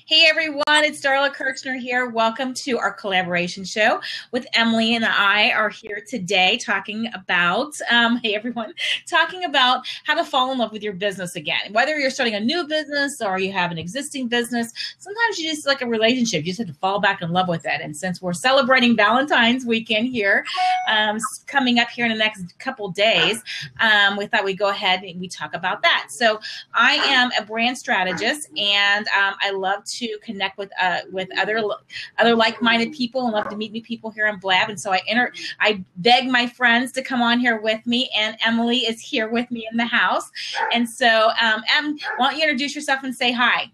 Hey everyone, it's Darla Kirchner here. Welcome to our collaboration show with Emily and I are here today talking about, hey everyone, talking about how to fall in love with your business again. Whether you're starting a new business or you have an existing business, sometimes you just like a relationship, you just have to fall back in love with it. And since we're celebrating Valentine's weekend here, coming up here in the next couple days, we thought we'd go ahead and we talk about that. So I am a brand strategist and I love to connect with other like-minded people and love to meet new people here in Blab. And so I beg my friends to come on here with me, and Emily is here with me in the house. And so, Em, why don't you introduce yourself and say hi?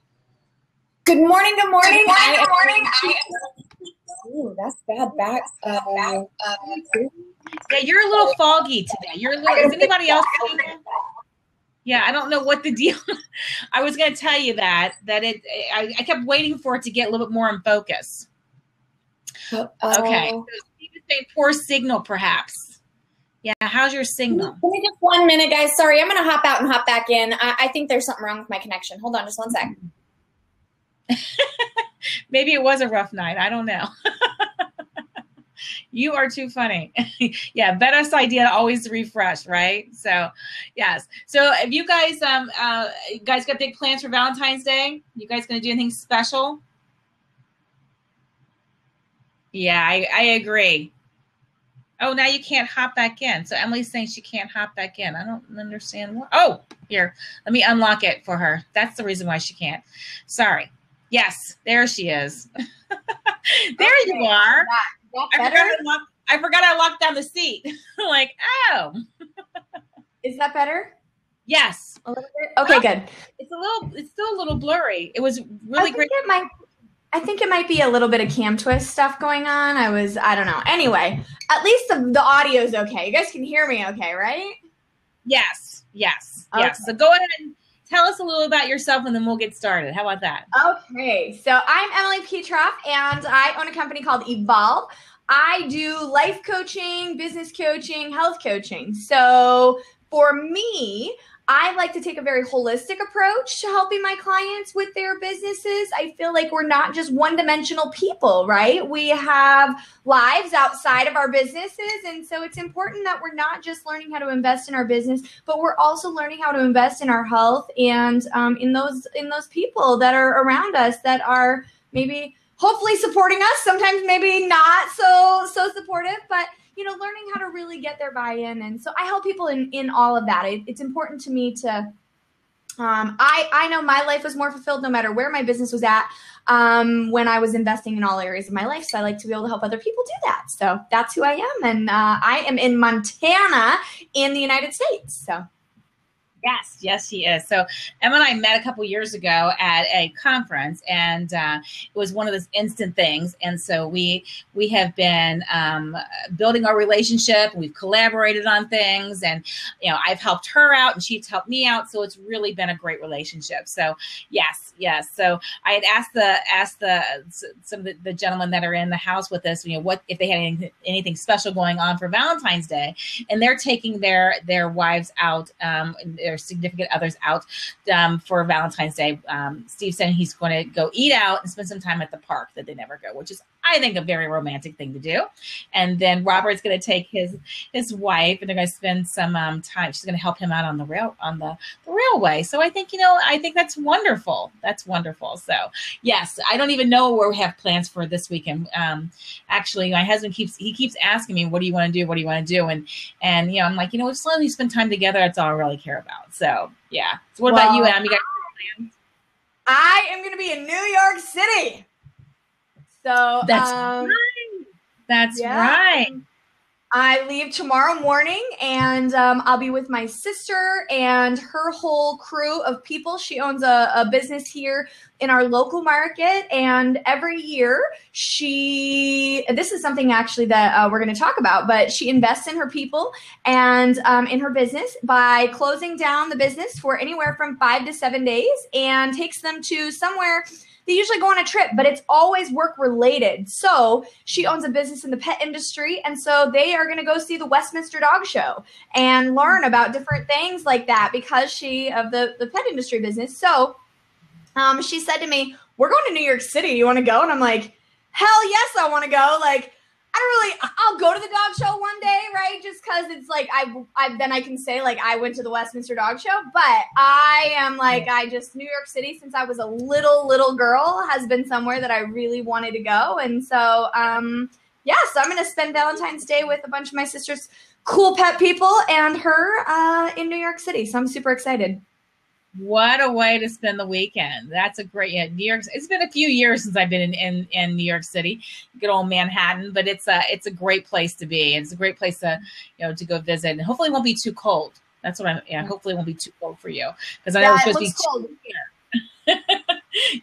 Good morning. Good morning. Good morning. Ooh, that's bad back. Yeah, you're a little foggy today. Is anybody else? Yeah, I don't know what the deal. I was going to tell you that I kept waiting for it to get a little bit more in focus. Okay, so Steve is saying poor signal, perhaps. Yeah, how's your signal? Give me just 1 minute, guys. Sorry, I'm going to hop out and hop back in. I think there's something wrong with my connection. Hold on, just 1 sec. Maybe it was a rough night. I don't know. You are too funny. Yeah, best idea always refresh, right? So, yes. So, if you guys, guys got big plans for Valentine's Day? You guys going to do anything special? Yeah, I agree. Oh, now you can't hop back in. So Emily's saying she can't hop back in. I don't understand why. Oh, here, let me unlock it for her. That's the reason why she can't. Sorry. Yes, there she is. There you are. I forgot I locked down the seat. Like, oh. Is that better? Yes. A little bit? Okay, good. It's still a little blurry. It was really great. I think it might be a little bit of cam twist stuff going on. I don't know. Anyway, at least the audio's okay. You guys can hear me okay, right? Yes. Okay. So go ahead and tell us a little about yourself and then we'll get started. How about that? Okay. So I'm Emily Petroff and I own a company called Evolve. I do life coaching, business coaching, health coaching. So for me, I like to take a very holistic approach to helping my clients with their businesses. I feel like we're not just one-dimensional people, right? We have lives outside of our businesses. And so it's important that we're not just learning how to invest in our business, but we're also learning how to invest in our health and in those people that are around us that are maybe hopefully supporting us, sometimes maybe not so supportive, but learning how to really get their buy-in. And so I help people in all of that. It's important to me to, I know my life was more fulfilled no matter where my business was at when I was investing in all areas of my life. So I like to be able to help other people do that. So that's who I am. And I am in Montana in the United States. So. Yes, she is. So Emma and I met a couple years ago at a conference, and it was one of those instant things. And so we have been building our relationship. We've collaborated on things, and I've helped her out, and she's helped me out. So it's really been a great relationship. So yes. So I had asked some of the gentlemen that are in the house with us, what if they had anything special going on for Valentine's Day, and they're taking their wives out. Their significant others out for Valentine's Day. Steve said he's going to go eat out and spend some time at the park that they never go, which is, I think, a very romantic thing to do. And then Robert's going to take his wife, and they're going to spend some time. She's going to help him out on the railway. So I think that's wonderful. That's wonderful. So yes, I don't even know where we have plans for this weekend. Actually, my husband keeps asking me, "What do you want to do? What do you want to do?" And I'm like, as long as we spend time together, that's all I really care about. So yeah. So what about you, Em? You got plans? I am going to be in New York City. So that's right. That's right. I leave tomorrow morning, and I'll be with my sister and her whole crew of people. She owns a business here in our local market, and every year this is something actually that we're going to talk about, but she invests in her people and in her business by closing down the business for anywhere from 5 to 7 days and takes them to somewhere. They usually go on a trip, but it's always work related. So she owns a business in the pet industry. And so they are going to go see the Westminster Dog Show and learn about different things like that because of the pet industry business. So she said to me, we're going to New York City. You want to go? And I'm like, hell yes, I want to go. Like, I'll go to the dog show one day, right? Just because it's like, then I can say like I went to the Westminster Dog Show, but I am like, New York City since I was a little girl has been somewhere that I really wanted to go. And so, so I'm going to spend Valentine's Day with a bunch of my sister's cool pet people and her in New York City. So I'm super excited. What a way to spend the weekend. That's a great, New York. It's been a few years since I've been in New York City, good old Manhattan, but it's a great place to be. It's a great place to, to go visit, and hopefully it won't be too cold. That's what hopefully it won't be too cold for you. Because I know it's supposed to be cold here.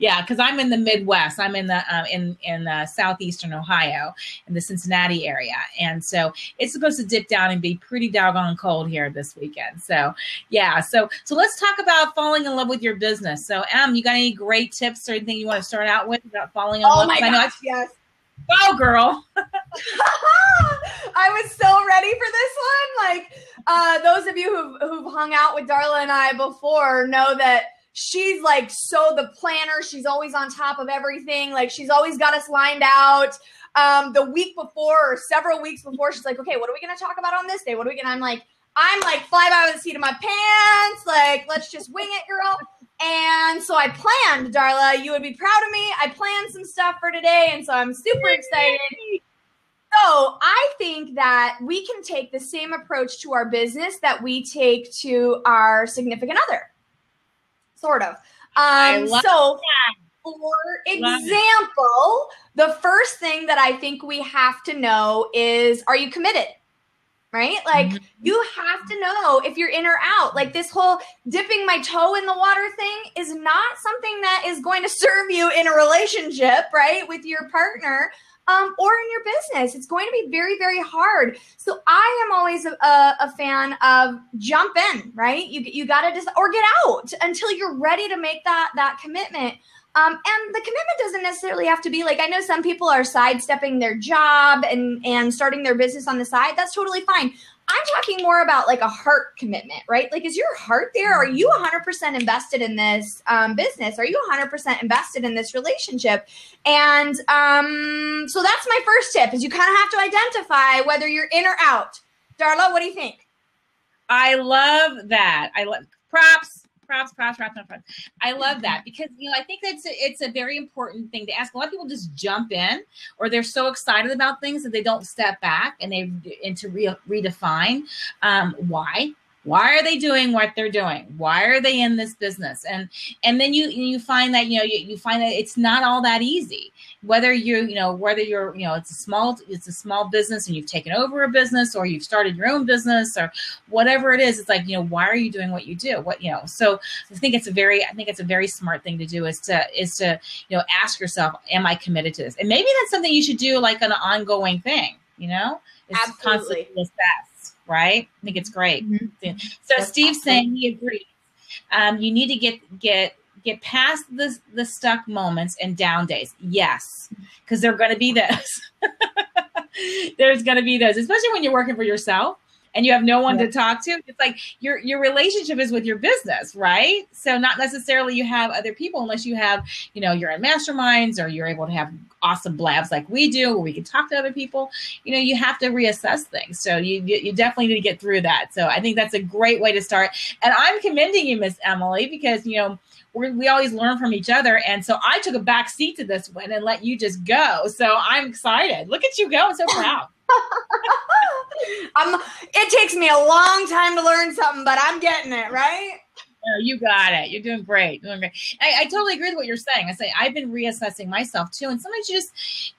Yeah, because I'm in the Midwest. I'm in the in southeastern Ohio, in the Cincinnati area, and so it's supposed to dip down and be pretty doggone cold here this weekend. So yeah, so let's talk about falling in love with your business. So you got any great tips or anything you want to start out with about falling in love? Oh my gosh, yes. Go, girl. I was so ready for this one. Like those of you who've hung out with Darla and I before know that she's like the planner. She's always on top of everything. Like she's always got us lined out. The week before or several weeks before, she's like, okay, what are we going to talk about on this day? What are we going to, I'm like fly by the seat of my pants. Like, let's just wing it, girl. And so I planned, Darla, you would be proud of me. I planned some stuff for today. And so I'm super excited. So I think that we can take the same approach to our business that we take to our significant other. Sort of. So for example, the first thing that I think we have to know is, are you committed? Right? Like you have to know if you're in or out. Like this whole dipping my toe in the water thing is not something that is going to serve you in a relationship, right? With your partner. Or in your business. It's going to be very, very hard. So I am always a fan of jump in, right? You got to just, or get out until you're ready to make that commitment. And the commitment doesn't necessarily have to be like, I know some people are sidestepping their job and starting their business on the side. That's totally fine. I'm talking more about like a heart commitment, right? Like, is your heart there? Are you 100% invested in this business? Are you 100% invested in this relationship? And so that's my first tip is you kind of have to identify whether you're in or out. Darla, what do you think? I love that. I love props. I love that because, I think it's a very important thing to ask. A lot of people just jump in or they're so excited about things that they don't step back and redefine why. Why are they doing what they're doing? Why are they in this business? And then you find that, you find that it's not all that easy. Whether you're, it's a small business and you've taken over a business or you've started your own business or whatever it is, it's like, why are you doing what you do? So I think it's a very smart thing to do is to ask yourself, am I committed to this? And maybe that's something you should do like an ongoing thing, It's constantly assess, right? I think it's great. Mm-hmm. So that's Steve's awesome. Saying he agrees. You need to get past the stuck moments and down days. Yes, because they're going to be those. There's going to be those, especially when you're working for yourself and you have no one to talk to. It's like your relationship is with your business, right? So not necessarily you have other people unless you have, you're in masterminds or you're able to have awesome blabs like we do, where we can talk to other people. You have to reassess things. So you definitely need to get through that. So I think that's a great way to start. And I'm commending you, Miss Emily, because, we always learn from each other. And so I took a back seat to this one and let you just go. So I'm excited. Look at you go. I'm so proud. It takes me a long time to learn something, but I'm getting it, right? No, you got it. You're doing great. I totally agree with what you're saying. I've been reassessing myself too. And sometimes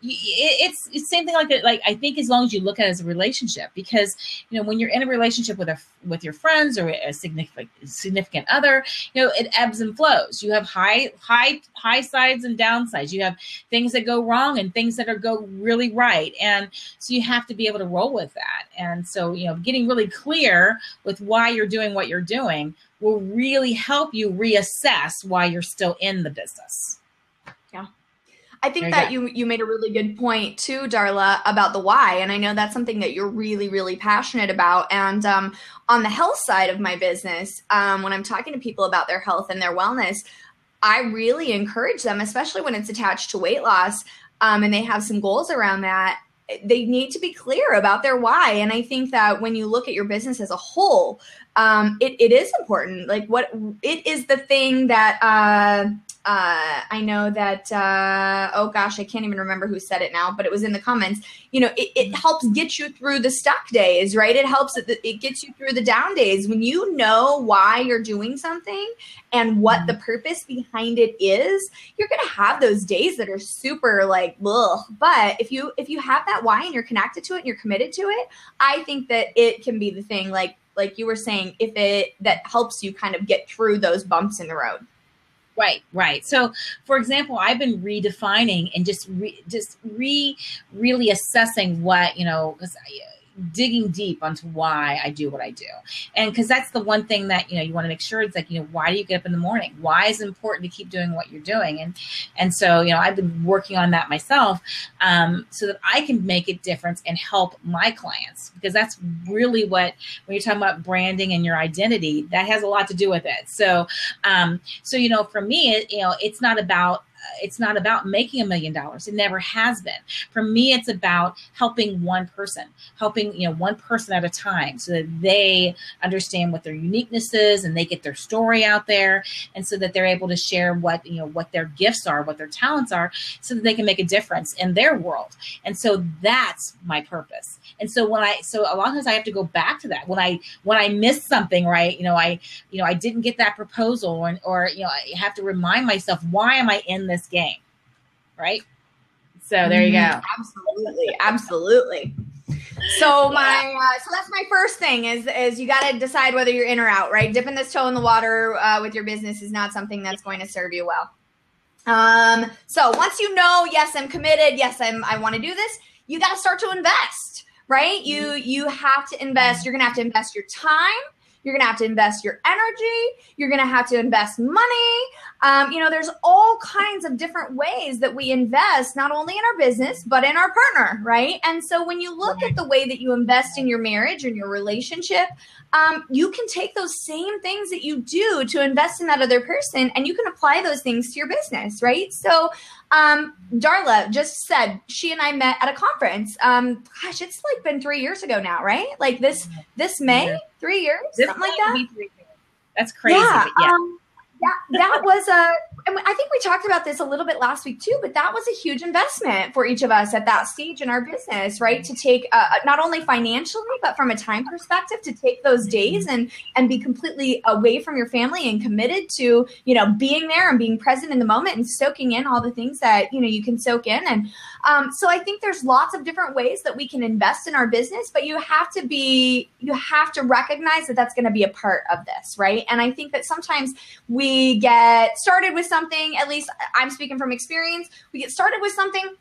it's the same thing like I think as long as you look at it as a relationship, because, when you're in a relationship with your friends or a significant other, it ebbs and flows. You have high sides and downsides. You have things that go wrong and things that go really right. And so you have to be able to roll with that. And so, getting really clear with why you're doing what you're doing will really help you reassess why you're still in the business. Yeah. I think that you made a really good point too, Darla, about the why. And I know that's something that you're really, really passionate about. And on the health side of my business, when I'm talking to people about their health and their wellness, I really encourage them, especially when it's attached to weight loss, and they have some goals around that. They need to be clear about their why. And I think that when you look at your business as a whole, it is important. Like what it is the thing that I know that, oh gosh, I can't even remember who said it now, but it was in the comments. It helps get you through the stuck days, right? It gets you through the down days. When you know why you're doing something and what the purpose behind it is, you're going to have those days that are super like, ugh. But if you have that why and you're connected to it and you're committed to it, I think that it can be the thing, like you were saying, that helps you kind of get through those bumps in the road. Right. So, for example, I've been redefining and just really assessing what, because digging deep onto why I do what I do. And because that's the one thing that, you want to make sure it's like, why do you get up in the morning? Why is it important to keep doing what you're doing? And so, I've been working on that myself so that I can make a difference and help my clients, because that's really when you're talking about branding and your identity, that has a lot to do with it. So, for me, it's not about making $1 million. It never has been. For me, it's about helping one person at a time, so that they understand what their uniqueness is and they get their story out there, and so that they're able to share what their gifts are, what their talents are, so that they can make a difference in their world. And so that's my purpose. And so a lot of times I have to go back to that when I miss something, right? I didn't get that proposal, or I have to remind myself, why am I in this game? Right. So there you go. Absolutely. So so that's my first thing is you got to decide whether you're in or out, right? Dipping this toe in the water with your business is not something that's going to serve you well. So once yes, I'm committed. Yes, I want to do this. You got to start to invest, right? You have to invest. You're going to have to invest your time. You're going to have to invest your energy. You're going to have to invest money. There's all kinds of different ways that we invest, not only in our business, but in our partner, right? And so when you look at the way that you invest in your marriage and your relationship, you can take those same things that you do to invest in that other person, and you can apply those things to your business, right? So Darla just said she and I met at a conference. It's like been 3 years ago now, right? Like this May, 3 years, something like that. That's crazy. Yeah. That was I think we talked about this a little bit last week too, but that was a huge investment for each of us at that stage in our business, right? To take not only financially, but from a time perspective, to take those days and be completely away from your family and committed to, being there and being present in the moment and soaking in all the things that, you can soak in. And so I think there's lots of different ways that we can invest in our business, but you have to recognize that that's going to be a part of this, right? And I think that sometimes we get started with something, at least I'm speaking from experience, we get started with something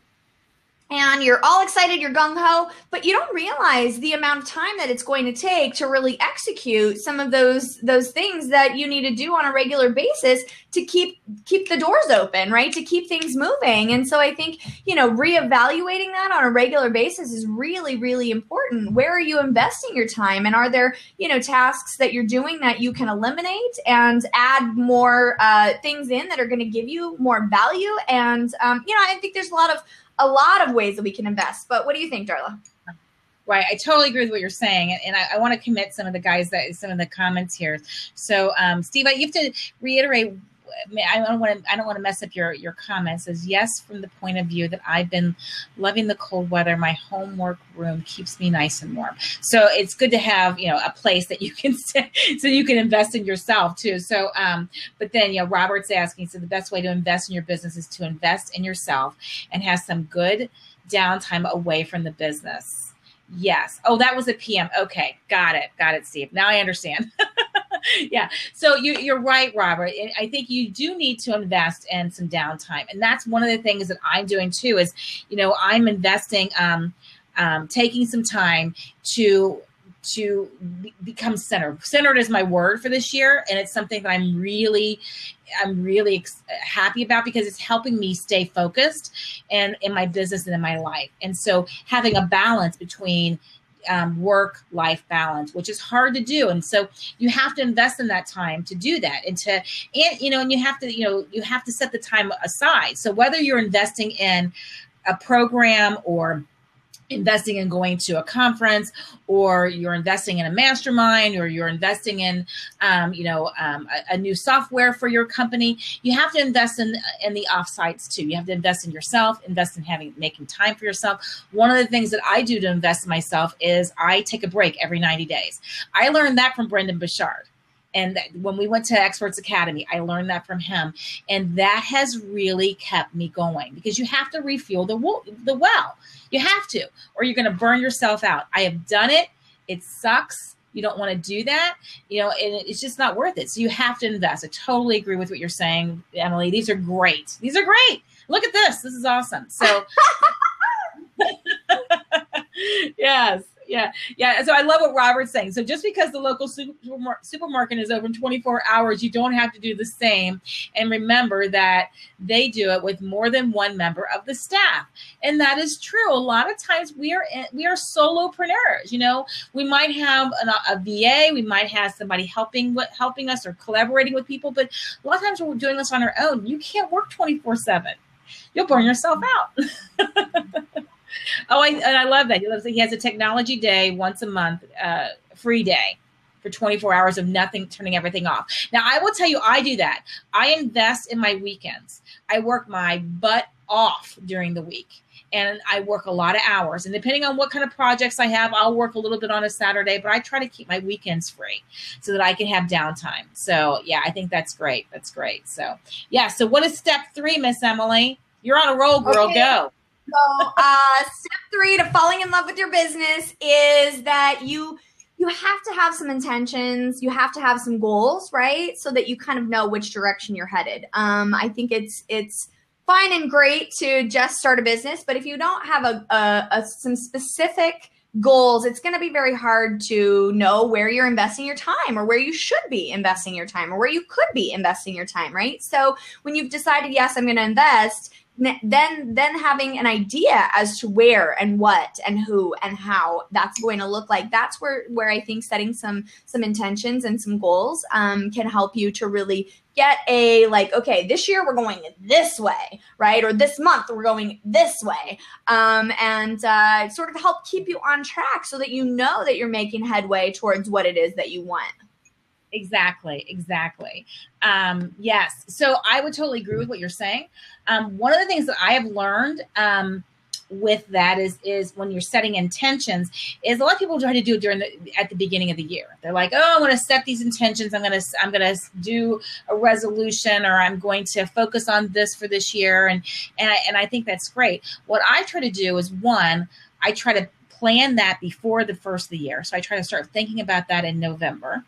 and you're all excited, you're gung-ho, but you don't realize the amount of time that it's going to take to really execute some of those things that you need to do on a regular basis to keep the doors open, right? To keep things moving. And so I think, reevaluating that on a regular basis is really, really important. Where are you investing your time? And are there, tasks that you're doing that you can eliminate and add more things in that are going to give you more value? And, I think there's a lot of ways that we can invest. But what do you think, Darla? Right. I totally agree with what you're saying. And I want to commit some of the comments here. So, Steve, you have to reiterate. I don't want to mess up your comments. Says, yes, from the point of view that I've been loving the cold weather. My homework room keeps me nice and warm. So it's good to have, a place that you can stay, so you can invest in yourself too. So, but then, Robert's asking, so the best way to invest in your business is to invest in yourself and have some good downtime away from the business. Yes. Oh, that was a PM. Okay. Got it, Steve. Now I understand. Yeah. So you're right, Robert. I think you do need to invest in some downtime. And that's one of the things that I'm doing too is, I'm investing, taking some time to become centered. Centered is my word for this year. And it's something that I'm really happy about because it's helping me stay focused and in my business and in my life. And so having a balance between work-life balance, which is hard to do. And so you have to invest in that time to do that. And you have to set the time aside. So whether you're investing in a program or investing in going to a conference, or you're investing in a mastermind, or you're investing in, a new software for your company, you have to invest in the offsites too. You have to invest in yourself, invest in making time for yourself. One of the things that I do to invest in myself is I take a break every 90 days. I learned that from Brendan Bouchard. And when we went to Experts Academy, I learned that from him. And that has really kept me going, because you have to refuel the well. You have to, or you're going to burn yourself out. I have done it. It sucks. You don't want to do that, and it's just not worth it. So you have to invest. I totally agree with what you're saying, Emily. These are great. These are great. Look at this. This is awesome. So yes. Yeah. So I love what Robert's saying. So just because the local supermarket is open 24 hours, you don't have to do the same. And remember that they do it with more than one member of the staff. And that is true. A lot of times we are solopreneurs. We might have a VA, we might have somebody helping us or collaborating with people, but a lot of times we're doing this on our own. You can't work 24/7. You'll burn yourself out. Oh, I love that. He has a technology day once a month, free day for 24 hours of nothing, turning everything off. Now, I will tell you, I do that. I invest in my weekends. I work my butt off during the week, and I work a lot of hours. And depending on what kind of projects I have, I'll work a little bit on a Saturday, but I try to keep my weekends free so that I can have downtime. So, yeah, I think that's great. That's great. So, yeah. So what is step 3, Miss Emily? You're on a roll, girl. Okay. Go. So step 3 to falling in love with your business is that you have to have some intentions. You have to have some goals, right? So that you kind of know which direction you're headed. I think it's fine and great to just start a business, but if you don't have some specific goals, it's going to be very hard to know where you're investing your time, or where you should be investing your time, or where you could be investing your time, right? So when you've decided, yes, I'm going to invest, then having an idea as to where and what and who and how that's going to look like, that's where I think setting some intentions and some goals can help you to really get okay, this year we're going this way, right? Or this month we're going this way, and sort of help keep you on track so that you know that you're making headway towards what it is that you want. Exactly. Yes. So I would totally agree with what you're saying. One of the things that I have learned with that is when you're setting intentions, is a lot of people try to do it at the beginning of the year. They're like, oh, I'm going to set these intentions. I'm going to do a resolution, or I'm going to focus on this for this year. And I think that's great. What I try to do is, one, I try to plan that before the first of the year. So I try to start thinking about that in November.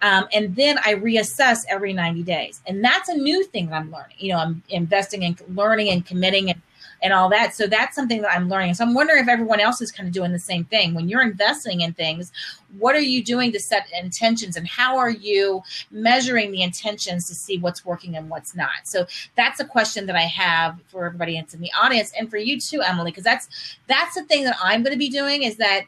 And then I reassess every 90 days. And that's a new thing that I'm learning. I'm investing in learning and committing and all that. So that's something that I'm learning. So I'm wondering if everyone else is kind of doing the same thing. When you're investing in things, what are you doing to set intentions, and how are you measuring the intentions to see what's working and what's not? So that's a question that I have for everybody that's in the audience, and for you too, Emily, because that's the thing that I'm going to be doing, is that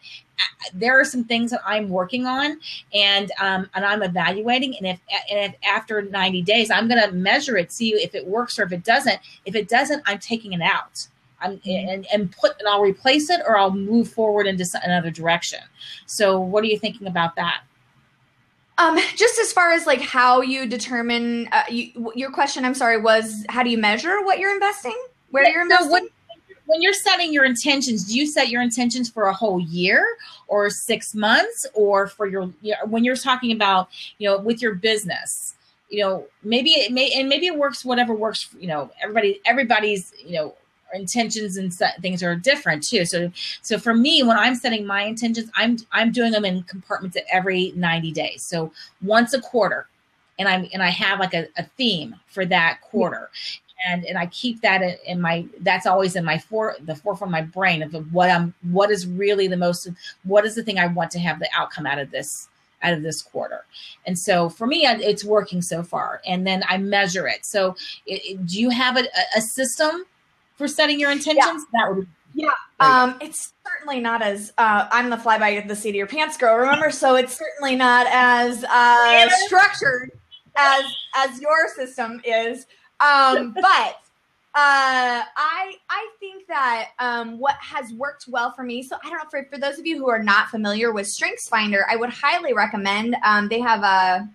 there are some things that I'm working on and I'm evaluating. And if after 90 days, I'm going to measure it, see if it works or if it doesn't. If it doesn't, I'm taking it out. And I'll replace it, or I'll move forward into another direction. So what are you thinking about that? Just as far as how you determine, your question, I'm sorry, was how do you measure what you're investing? Where you're investing? When you're setting your intentions, do you set your intentions for a whole year or 6 months, or for when you're talking about, with your business, maybe it works, whatever works, everybody's, intentions and things are different too. So for me, when I'm setting my intentions, I'm doing them in compartments at every 90 days. So once a quarter, and I have a theme for that quarter. And I keep that that's always in the forefront of my brain of what is really what is the thing I want to have the outcome out of this quarter. And so for me, it's working so far. And then I measure it. So do you have a system for setting your intentions? Yeah. That would be Yeah. It's certainly not as, I'm the fly by the seat of your pants girl, remember? So it's certainly not as structured as your system is. But I think that what has worked well for me, so I don't know, for those of you who are not familiar with StrengthsFinder, I would highly recommend, they have a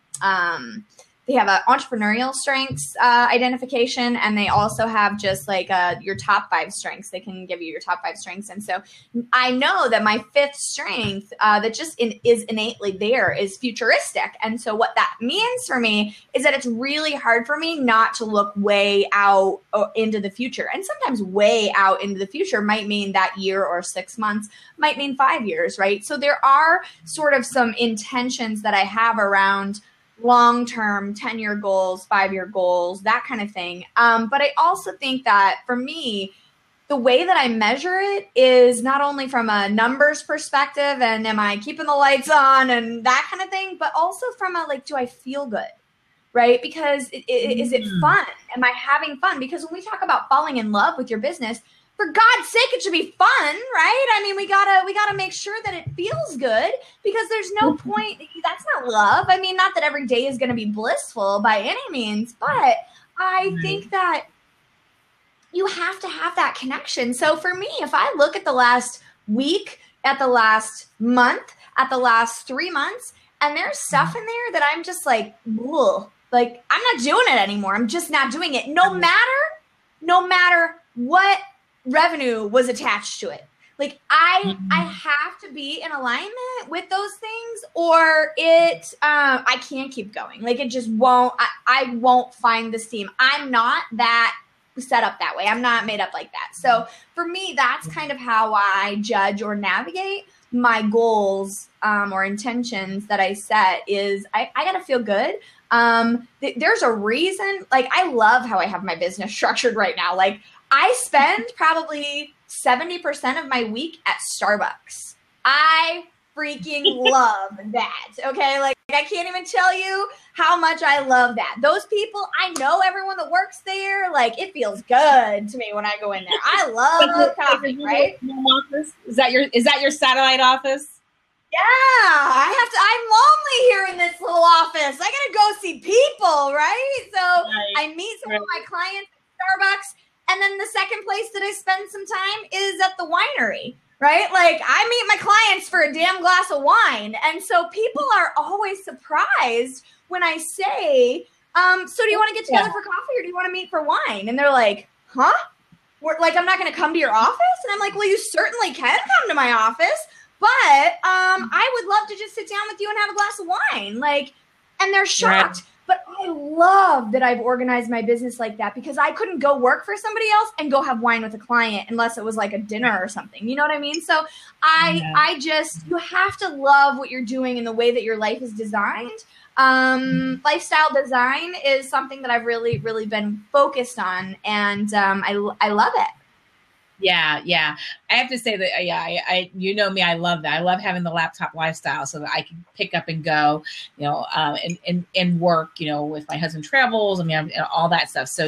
entrepreneurial strengths identification, and they also have just like your top 5 strengths. They can give you your top 5 strengths. And so I know that my 5th strength that just is innately there is futuristic. And so what that means for me is that it's really hard for me not to look way out into the future. And sometimes way out into the future might mean that year or 6 months, might mean 5 years, right? So there are sort of some intentions that I have around long-term 10-year goals, 5-year goals, that kind of thing. But I also think that for me, the way that I measure it is not only from a numbers perspective and am I keeping the lights on and that kind of thing, but also from a like, do I feel good? Right? Because is it fun? Am I having fun? Because when we talk about falling in love with your business, for God's sake, it should be fun, right? I mean, we gotta make sure that it feels good, because there's no point. That's not love. I mean, not that every day is going to be blissful by any means, but I think that you have to have that connection. So for me, if I look at the last week, at the last month, at the last 3 months, and there's stuff in there that I'm just like, ugh, like I'm not doing it anymore. I'm just not doing it. No matter what revenue was attached to it. Like I have to be in alignment with those things, or I can't keep going. Like it just won't, I won't find the steam. I'm not that set up that way. I'm not made up like that. So for me, that's kind of how I judge or navigate my goals or intentions that I set is I got to feel good. There's a reason, like I love how I have my business structured right now. Like I spend probably 70% of my week at Starbucks. I freaking love that. Okay. Like I can't even tell you how much I love that. Those people, I know everyone that works there. Like it feels good to me when I go in there. I love coffee, right? Office? Is that your satellite office? Yeah, I'm lonely here in this little office. I gotta go see people, right? So I meet some of my clients at Starbucks. And then the second place that I spend some time is at the winery, right? Like I meet my clients for a damn glass of wine. And so people are always surprised when I say, so do you want to get together for coffee or do you want to meet for wine? And they're like, huh? Like, I'm not going to come to your office? And I'm like, well, you certainly can come to my office, but I would love to just sit down with you and have a glass of wine. Like, and they're shocked. Right. But I love that I've organized my business like that, because I couldn't go work for somebody else and go have wine with a client unless it was like a dinner or something. You know what I mean? So you have to love what you're doing and the way that your life is designed. Lifestyle design is something that I've really, really been focused on. And I love it. Yeah. I have to say that, I you know me, I love that. I love having the laptop lifestyle so that I can pick up and go, and work, with my husband travels, all that stuff. So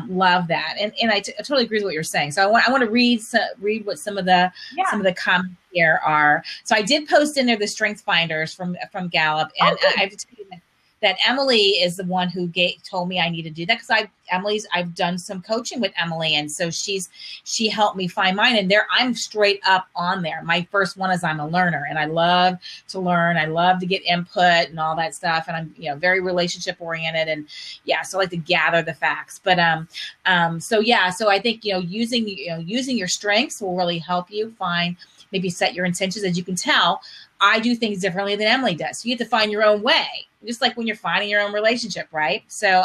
love that. And I totally agree with what you're saying. So I want to read what some of the comments here are. So I did post in there the strength finders from Gallup, and I have to tell you that Emily is the one who told me I need to do that, because I've done some coaching with Emily, and so she helped me find mine, and I'm straight up on there. My first one is I'm a learner, and I love to learn. I love to get input and all that stuff, and I'm very relationship oriented, and so I like to gather the facts. But so I think using your strengths will really help you maybe set your intentions. As you can tell, I do things differently than Emily does. So you have to find your own way, just like when you're finding your own relationship, right? So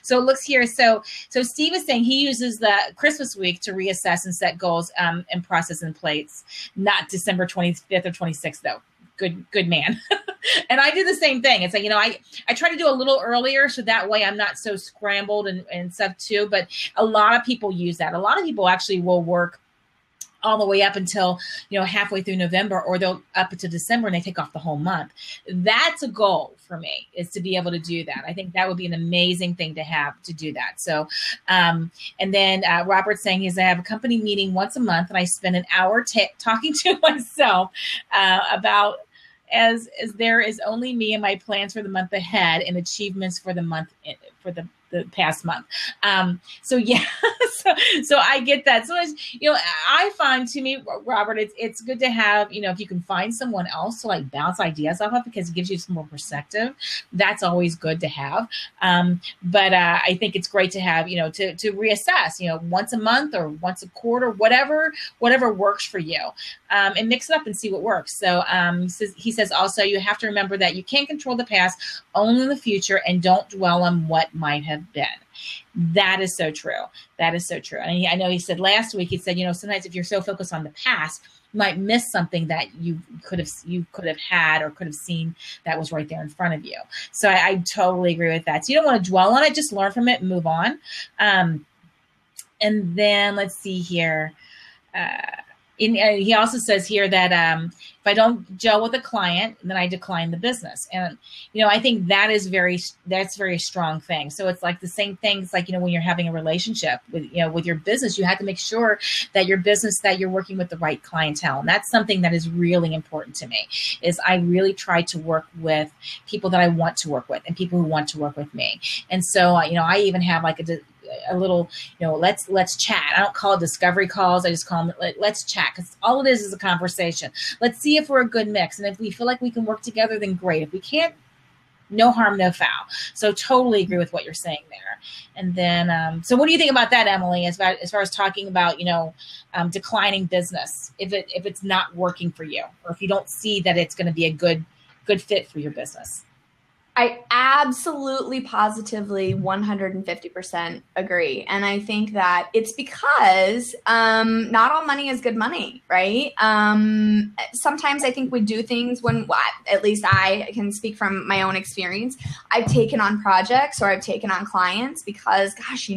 it looks here. So Steve is saying he uses the Christmas week to reassess and set goals and process in place, not December 25th or 26th though. Good man. And I do the same thing. It's like, I try to do a little earlier so that way I'm not so scrambled and stuff too. But a lot of people use that. A lot of people actually will work all the way up until, halfway through November, or they'll up to December and they take off the whole month. That's a goal for me, is to be able to do that. I think that would be an amazing thing to have, to do that. So, and then Robert's saying I have a company meeting once a month and I spend an hour talking to myself about as there is only me and my plans for the month ahead and achievements for the month, for the past month. So yeah, so I get that. Sometimes, I find, to me, Robert, it's good to have, if you can find someone else to like bounce ideas off of, because it gives you some more perspective. That's always good to have. But I think it's great to have, to reassess, once a month or once a quarter, whatever works for you, and mix it up and see what works. So he says also, you have to remember that you can't control the past, only the future, and don't dwell on what might have been. That is so true. That is so true. And I know he said last week, he said, sometimes if you're so focused on the past, you might miss something that you could have had or could have seen that was right there in front of you. So I totally agree with that. So you don't want to dwell on it, just learn from it and move on. And then let's see here. He also says here that if I don't gel with a client, then I decline the business. And, I think that's very strong thing. So it's like the same thing. It's like, when you're having a relationship with your business, you have to make sure that your business, that you're working with the right clientele. And that's something that is really important to me, is I really try to work with people that I want to work with and people who want to work with me. And so, I even have like a little, let's chat. I don't call it discovery calls. I just call them, let's chat, because all it is a conversation. Let's see if we're a good mix. And if we feel like we can work together, then great. If we can't, no harm, no foul. So totally agree with what you're saying there. And then, so what do you think about that, Emily, as far as talking about, declining business, if it's not working for you, or if you don't see that it's going to be a good fit for your business? I absolutely, positively, 150% agree. And I think that it's because not all money is good money, right? Sometimes I think we do things when, at least I can speak from my own experience, I've taken on projects or I've taken on clients because, gosh,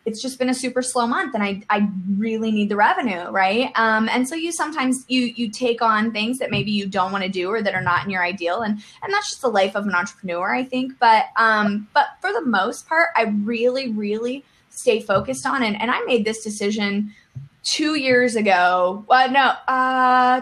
it's just been a super slow month and I really need the revenue, right? And so sometimes you take on things that maybe you don't want to do or that are not in your ideal. And that's just the life of an entrepreneur, I think. But for the most part, I really, really stay focused on it. And I made this decision 2 years ago.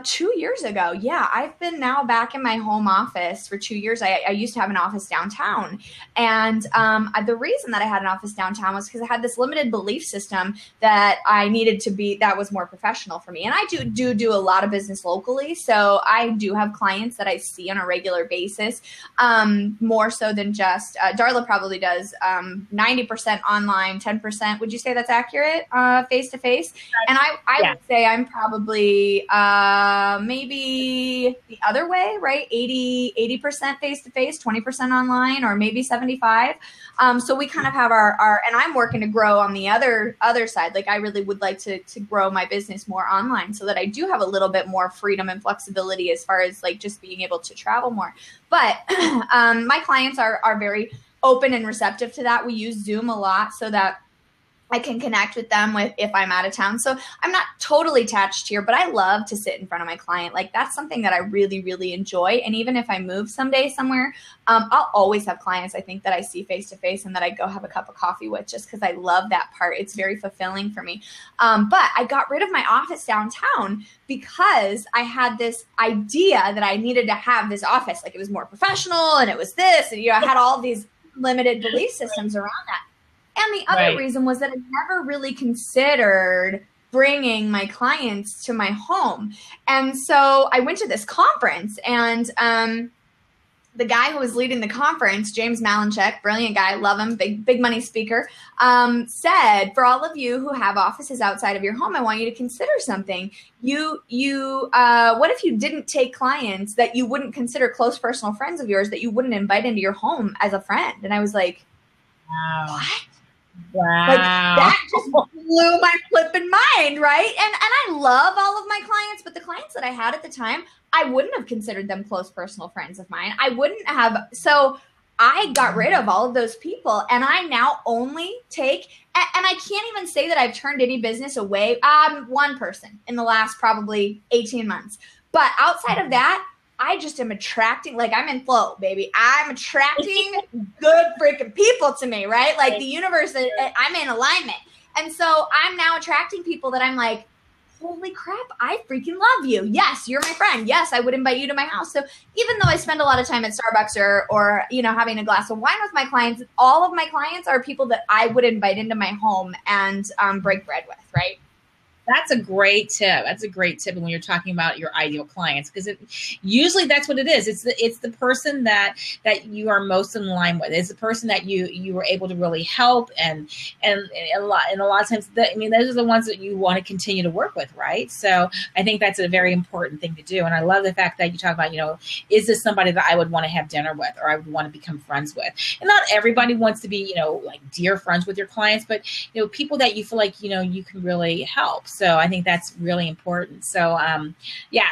2 years ago. Yeah, I've been now back in my home office for 2 years. I used to have an office downtown. And the reason that I had an office downtown was because I had this limited belief system that I needed to be, that was more professional for me. And I do a lot of business locally. So I do have clients that I see on a regular basis, more so than just, Darla probably does 90% online, 10%. Would you say that's accurate, face-to-face? And I would say I'm probably maybe the other way, right? 80% face-to-face, 20% online, or maybe 75. So we kind of have our, and I'm working to grow on the other side. Like I really would like to grow my business more online so that I do have a little bit more freedom and flexibility as far as like just being able to travel more. But my clients are very open and receptive to that. We use Zoom a lot so that I can connect with them if I'm out of town. So I'm not totally attached here, but I love to sit in front of my client. Like that's something that I really, really enjoy. And even if I move someday somewhere, I'll always have clients, I think, that I see face to face and that I go have a cup of coffee with, just because I love that part. It's very fulfilling for me. But I got rid of my office downtown because I had this idea that I needed to have this office. Like it was more professional and it was this, and I had all these limited belief systems around that. And the other reason was that I never really considered bringing my clients to my home. And so I went to this conference, and the guy who was leading the conference, James Malinchek, brilliant guy, love him, big money speaker, said, for all of you who have offices outside of your home, I want you to consider something. What if you didn't take clients that you wouldn't consider close personal friends of yours, that you wouldn't invite into your home as a friend? And I was like, wow. What? Wow. Like that just blew my flipping mind, right? And I love all of my clients, but the clients that I had at the time, I wouldn't have considered them close personal friends of mine. I wouldn't have. So I got rid of all of those people, and I now only take, and And I can't even say that I've turned any business away. One person in the last probably 18 months. But outside of that, I just am attracting, like I'm in flow, baby. I'm attracting good freaking people to me, right? Like the universe, I'm in alignment. And so I'm now attracting people that I'm like, holy crap, I freaking love you. Yes, you're my friend. Yes, I would invite you to my house. So even though I spend a lot of time at Starbucks or having a glass of wine with my clients, all of my clients are people that I would invite into my home and break bread with, right? That's a great tip. That's a great tip when you're talking about your ideal clients, because usually that's what it is. It's the person that you are most in line with. It's the person that you were able to really help, and a lot of times those are the ones that you want to continue to work with, right? So I think that's a very important thing to do. And I love the fact that you talk about, is this somebody that I would want to have dinner with or I would want to become friends with? And not everybody wants to be, like dear friends with your clients, but people that you feel like you can really help. So I think that's really important. So,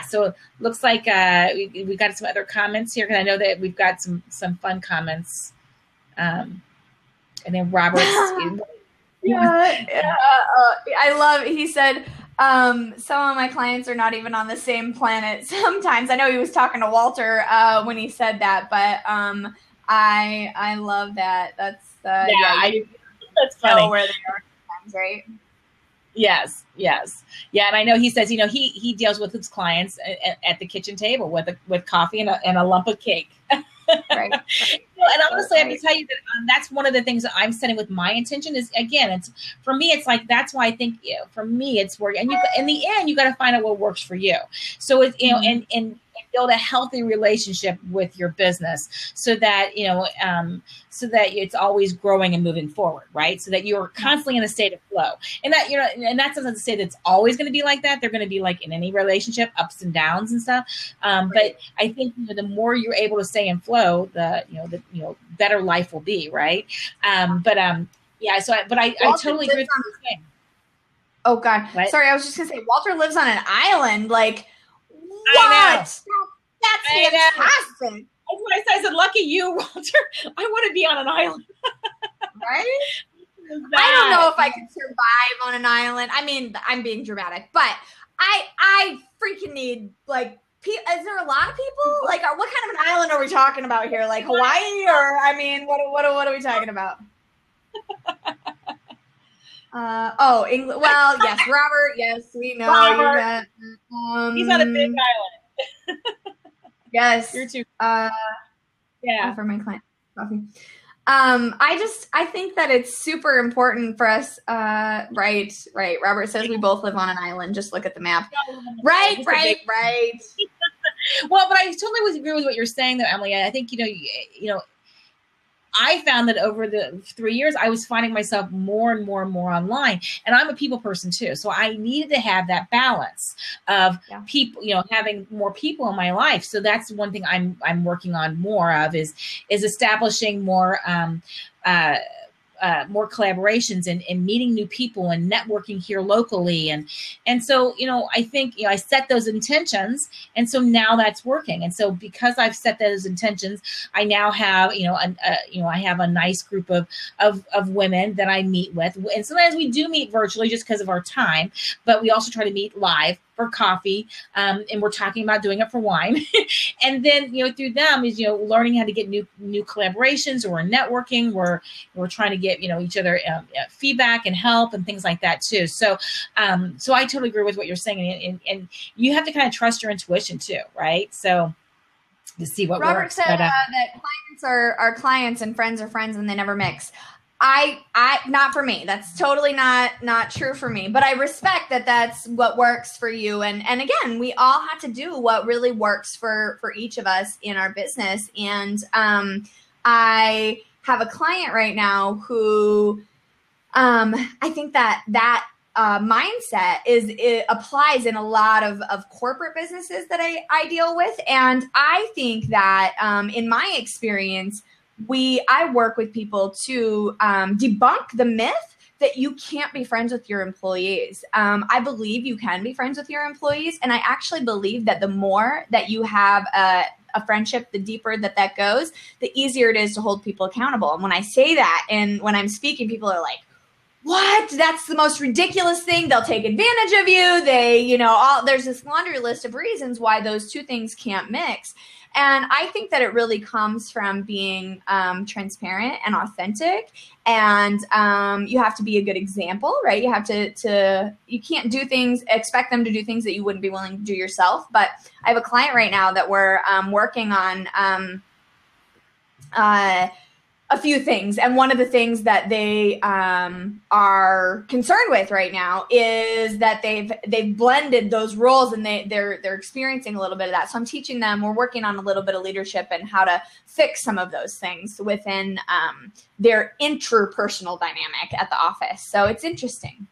so looks like we got some other comments here, because I know that we've got some fun comments. And then Robert. I love, he said, some of my clients are not even on the same planet sometimes. I know he was talking to Walter when he said that, but I love that. That's that's funny. Where they are sometimes, right? Yes. Yeah. And I know he says, he deals with his clients at the kitchen table with coffee and a lump of cake. Right. And honestly, I have to tell you that that's one of the things that I'm setting with my intention is, again, it's for me, it's like, that's why I think for me, it's working. And in the end, you got to find out what works for you. So it's, and build a healthy relationship with your business so that, so that it's always growing and moving forward, right? So that you're constantly in a state of flow. And that, and that doesn't say that it's always going to be like that. They're going to be like in any relationship, ups and downs and stuff. But I think the more you're able to stay in flow, the better life will be, right? I totally agree with what you're saying. Oh God. What? Sorry. I was just going to say, Walter lives on an island. Like, what? That's fantastic. That's what I said. I said, lucky you, Walter. I want to be on an island. Right? I don't know if I could survive on an island. I mean, I'm being dramatic, but I freaking need, like, is there a lot of people? Like, what kind of an island are we talking about here? Like Hawaii, or, I mean, what are we talking about? England. Well, yes, Robert. Yes, we know. Robert. He's on a big island. Yes. You're too. Yeah. For my client coffee. I think that it's super important for us. Right. Robert says we both live on an island. Just look at the map. Right. Well, but I totally agree with what you're saying, though, Emily. I think I found that over the 3 years, I was finding myself more and more online, and I'm a people person too. So I needed to have that balance of people, having more people in my life. So that's one thing I'm working on more of is establishing more collaborations and meeting new people and networking here locally. And so, I think, I set those intentions, and so now that's working. And so because I've set those intentions, I now have, I have a nice group of women that I meet with. And sometimes we do meet virtually just because of our time, but we also try to meet live for coffee. And we're talking about doing it for wine. And then, through them is, learning how to get new collaborations, or we're networking, we're trying to get, each other feedback and help and things like that too. So, so I totally agree with what you're saying. And you have to kind of trust your intuition too, right? So to see what Robert works. said that clients are clients and friends are friends and they never mix. I not for me. That's totally not true for me. But I respect that that's what works for you. And again, we all have to do what really works for each of us in our business. And I have a client right now who I think that mindset it applies in a lot of corporate businesses that I deal with. And I think that in my experience, I work with people to debunk the myth that you can't be friends with your employees. I believe you can be friends with your employees. And I actually believe that the more that you have a friendship, the deeper that goes, the easier it is to hold people accountable. And when I say that, and when I'm speaking, people are like, what? That's the most ridiculous thing. They'll take advantage of you. There's this laundry list of reasons why those two things can't mix. And I think that it really comes from being transparent and authentic. And you have to be a good example, right? You have you can't expect them to do things that you wouldn't be willing to do yourself. But I have a client right now that we're working on a few things. And one of the things that they are concerned with right now is that they've blended those roles, and they're experiencing a little bit of that. So I'm teaching them, we're working on a little bit of leadership and how to fix some of those things within their interpersonal dynamic at the office. So it's interesting.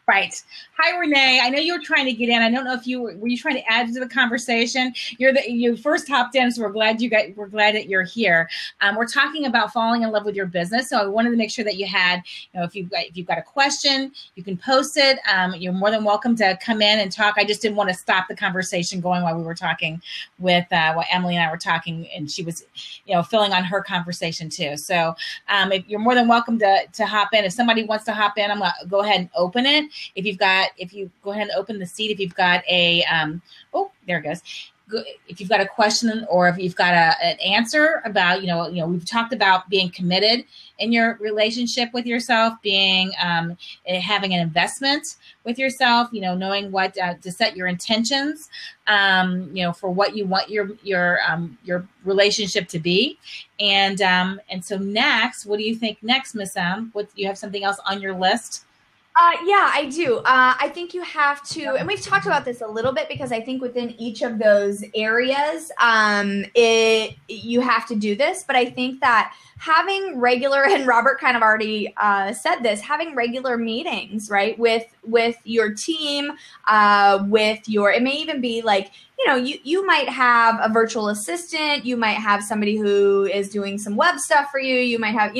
Right. Hi, Renee. I know you were trying to get in. I don't know if were you trying to add to the conversation? You first hopped in, so we're glad that you're here. We're talking about falling in love with your business. So I wanted to make sure that you had, if you've got a question, you can post it. You're more than welcome to come in and talk. I just didn't want to stop the conversation going while we were talking with while Emily and I were talking, and she was, filling on her conversation too. So if you're more than welcome to hop in. If somebody wants to hop in, I'm going to go ahead and open it. If you go ahead and open the seat, if you've got a, there it goes. If you've got a question or if you've got an answer about, we've talked about being committed in your relationship with yourself, being, having an investment with yourself, knowing what to set your intentions, for what you want your relationship to be. And so next, what do you think next, Miss M? Do you have something else on your list? Yeah, I do. I think you have to, and we've talked about this a little bit because I think within each of those areas, you have to do this. But I think that having regular, and Robert kind of already said this, having regular meetings, right, with your team, it may even be like, you might have a virtual assistant, you might have somebody who is doing some web stuff for you, you might have,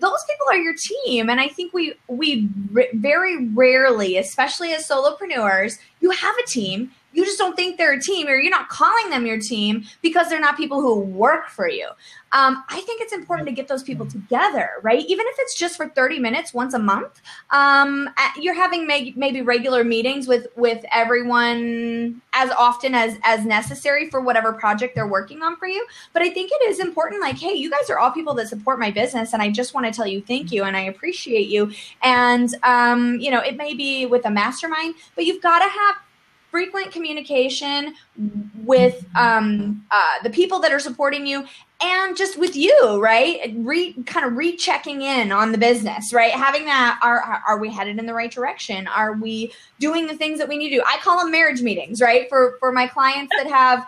those people are your team. And I think we very rarely, especially as solopreneurs, you have a team. You just don't think they're a team, or you're not calling them your team because they're not people who work for you. I think it's important to get those people together, right? Even if it's just for 30 minutes once a month, you're having maybe regular meetings with everyone as often as necessary for whatever project they're working on for you. But I think it is important, like, hey, you guys are all people that support my business, and I just want to tell you thank you, and I appreciate you. And, it may be with a mastermind, but you've got to have frequent communication with the people that are supporting you, and just with you, right? Kind of rechecking in on the business, right? Having that, are we headed in the right direction? Are we doing the things that we need to do? I call them marriage meetings, right? For my clients that have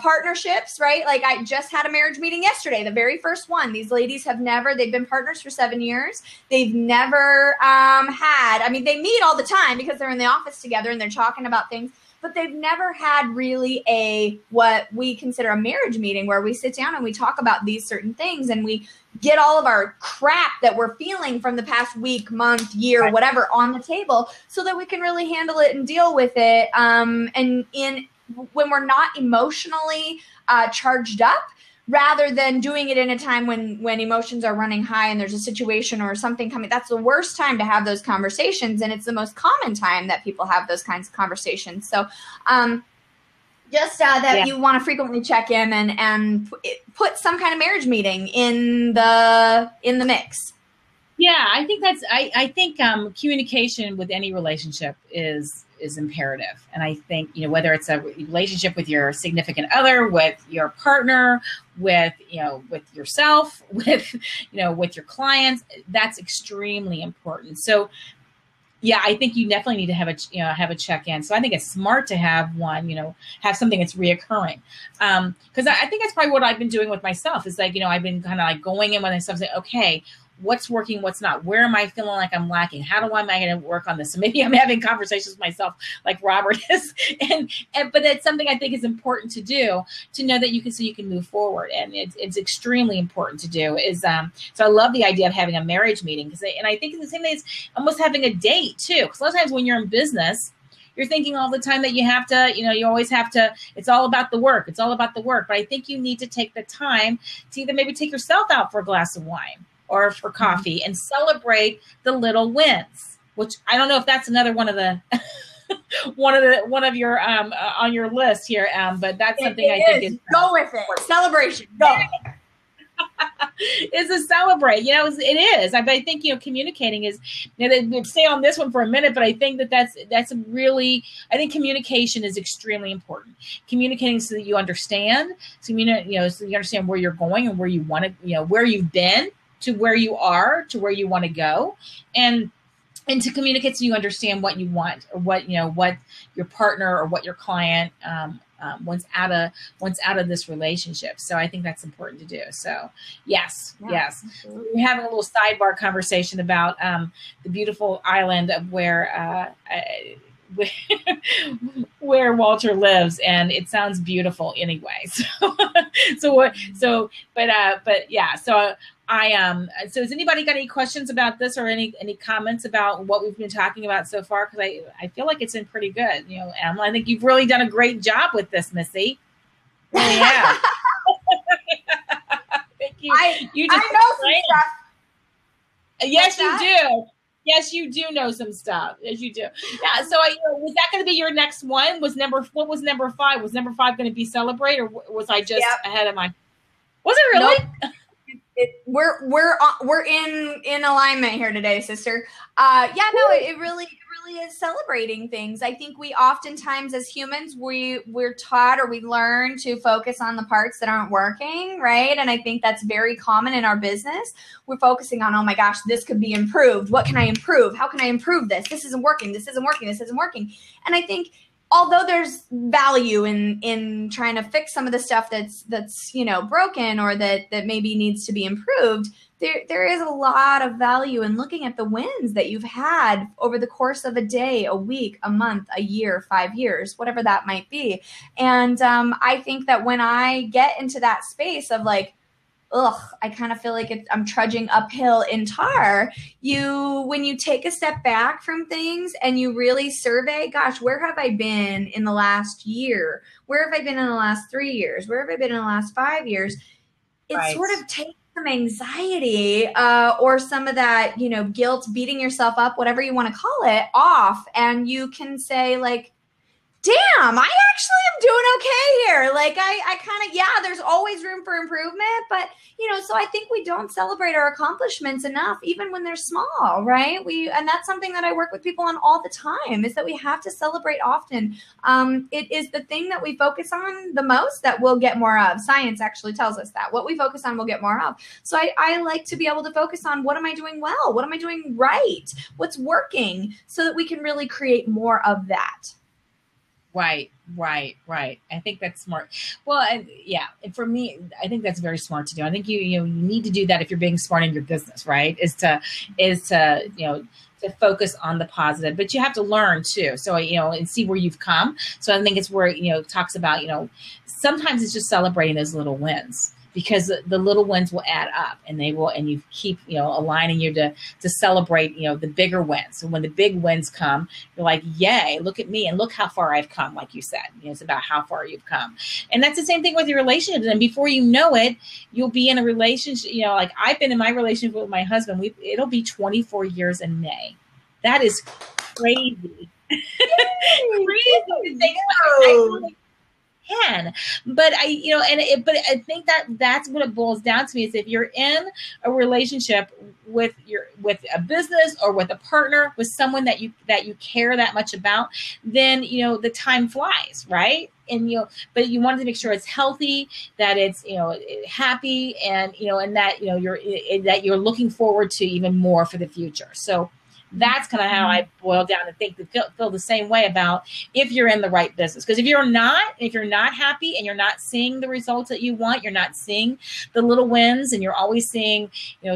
partnerships, right? Like I just had a marriage meeting yesterday, the very first one. These ladies they've been partners for 7 years. They've never they meet all the time because they're in the office together and they're talking about things, but they've never had really what we consider a marriage meeting where we sit down and we talk about these certain things and we get all of our crap that we're feeling from the past week, month, year, whatever on the table so that we can really handle it and deal with it. When we're not emotionally charged up, rather than doing it in a time when emotions are running high and there's a situation or something coming. That's the worst time to have those conversations, and it's the most common time that people have those kinds of conversations. So you want to frequently check in and put some kind of marriage meeting in the mix. Yeah, I think I think communication with any relationship is imperative. And I think, whether it's a relationship with your significant other, with your partner, with yourself, with your clients, that's extremely important. So yeah, I think you definitely need to have a check-in. So I think it's smart to have one, have something that's reoccurring. Because I think that's probably what I've been doing with myself is like, I've been kind of like going in with myself saying, okay, what's working, what's not, where am I feeling like I'm lacking? How am I going to work on this? So maybe I'm having conversations with myself like Robert is, but it's something I think is important to do, to know that you can move forward. And it's extremely important to do so I love the idea of having a marriage meeting and I think it's the same thing as almost having a date too. Because a lot of times when you're in business, you're thinking all the time that you have to, you always have to, it's all about the work. It's all about the work. But I think you need to take the time to either maybe take yourself out for a glass of wine, or for coffee and celebrate the little wins, which I don't know if that's another one of the one of your on your list here, but that's something I think is go with it. Celebration. Go. Is to celebrate. It is. I think communicating is. We'll stay on this one for a minute, but I think that's really. I think communication is extremely important. Communicating so that you understand. So so you understand where you're going and where you want to. Where you've been to where you are to where you want to go, and to communicate so you understand what you want or what your partner or what your client wants out of this relationship. So I think that's important to do. So yes. Absolutely. We're having a little sidebar conversation about the beautiful island of where Walter lives, and it sounds beautiful anyway. So has anybody got any questions about this or any comments about what we've been talking about so far? Because I feel like it's been pretty good. Emma, I think you've really done a great job with this, Missy. Yeah. Thank you. I know some stuff. Yes, you do. Yes, you do know some stuff. Yes, you do. Yeah. So, was that going to be your next one? What was number 5? Was number 5 going to be celebrate, or was I just ahead of my? Was it really? Nope. We're in alignment here today, sister. It really is celebrating things. I think we oftentimes as humans, we're taught or we learn to focus on the parts that aren't working, right? And I think that's very common in our business. We're focusing on, oh my gosh, this could be improved. What can I improve? How can I improve this? This isn't working. This isn't working. This isn't working. And I think although there's value in trying to fix some of the stuff that's broken or that maybe needs to be improved, there is a lot of value in looking at the wins that you've had over the course of a day, a week, a month, a year, 5 years, whatever that might be. And I think that when I get into that space of like, I kind of feel like I'm trudging uphill in tar. When you take a step back from things and you really survey, gosh, where have I been in the last year? Where have I been in the last 3 years? Where have I been in the last 5 years? It sort of takes some anxiety or some of that, guilt, beating yourself up, whatever you want to call it, off. And you can say like, damn, I actually am doing okay here. Like I kind of, there's always room for improvement, but so I think we don't celebrate our accomplishments enough, even when they're small, right? And that's something that I work with people on all the time, is that we have to celebrate often. It is the thing that we focus on the most that we'll get more of. Science actually tells us that what we focus on, we'll get more of. So I like to be able to focus on what am I doing well? What am I doing right? What's working, so that we can really create more of that. Right. I think that's smart. Well, and for me, I think that's very smart to do. I think you need to do that if you're being smart in your business, right? Is to focus on the positive, but you have to learn too. So, and see where you've come. So I think it's where, it talks about, sometimes it's just celebrating those little wins, because the little wins will add up, and you keep, aligning you to celebrate, the bigger wins. So when the big wins come, you're like, yay, look at me. And look how far I've come. Like you said, it's about how far you've come. And that's the same thing with your relationships. And before you know it, you'll be in a relationship, like I've been in my relationship with my husband. It'll be 24 years in May. That is crazy. Crazy to think about. But I think that's what it boils down to me, is if you're in a relationship with a business or with a partner, with someone that you care that much about, then the time flies, right? And but you want to make sure it's healthy, that it's happy, and and that you're looking forward to even more for the future. So that's kind of how I boil down and think, feel the same way about if you're in the right business. Because if you're not happy and you're not seeing the results that you want, you're not seeing the little wins, and you're always seeing,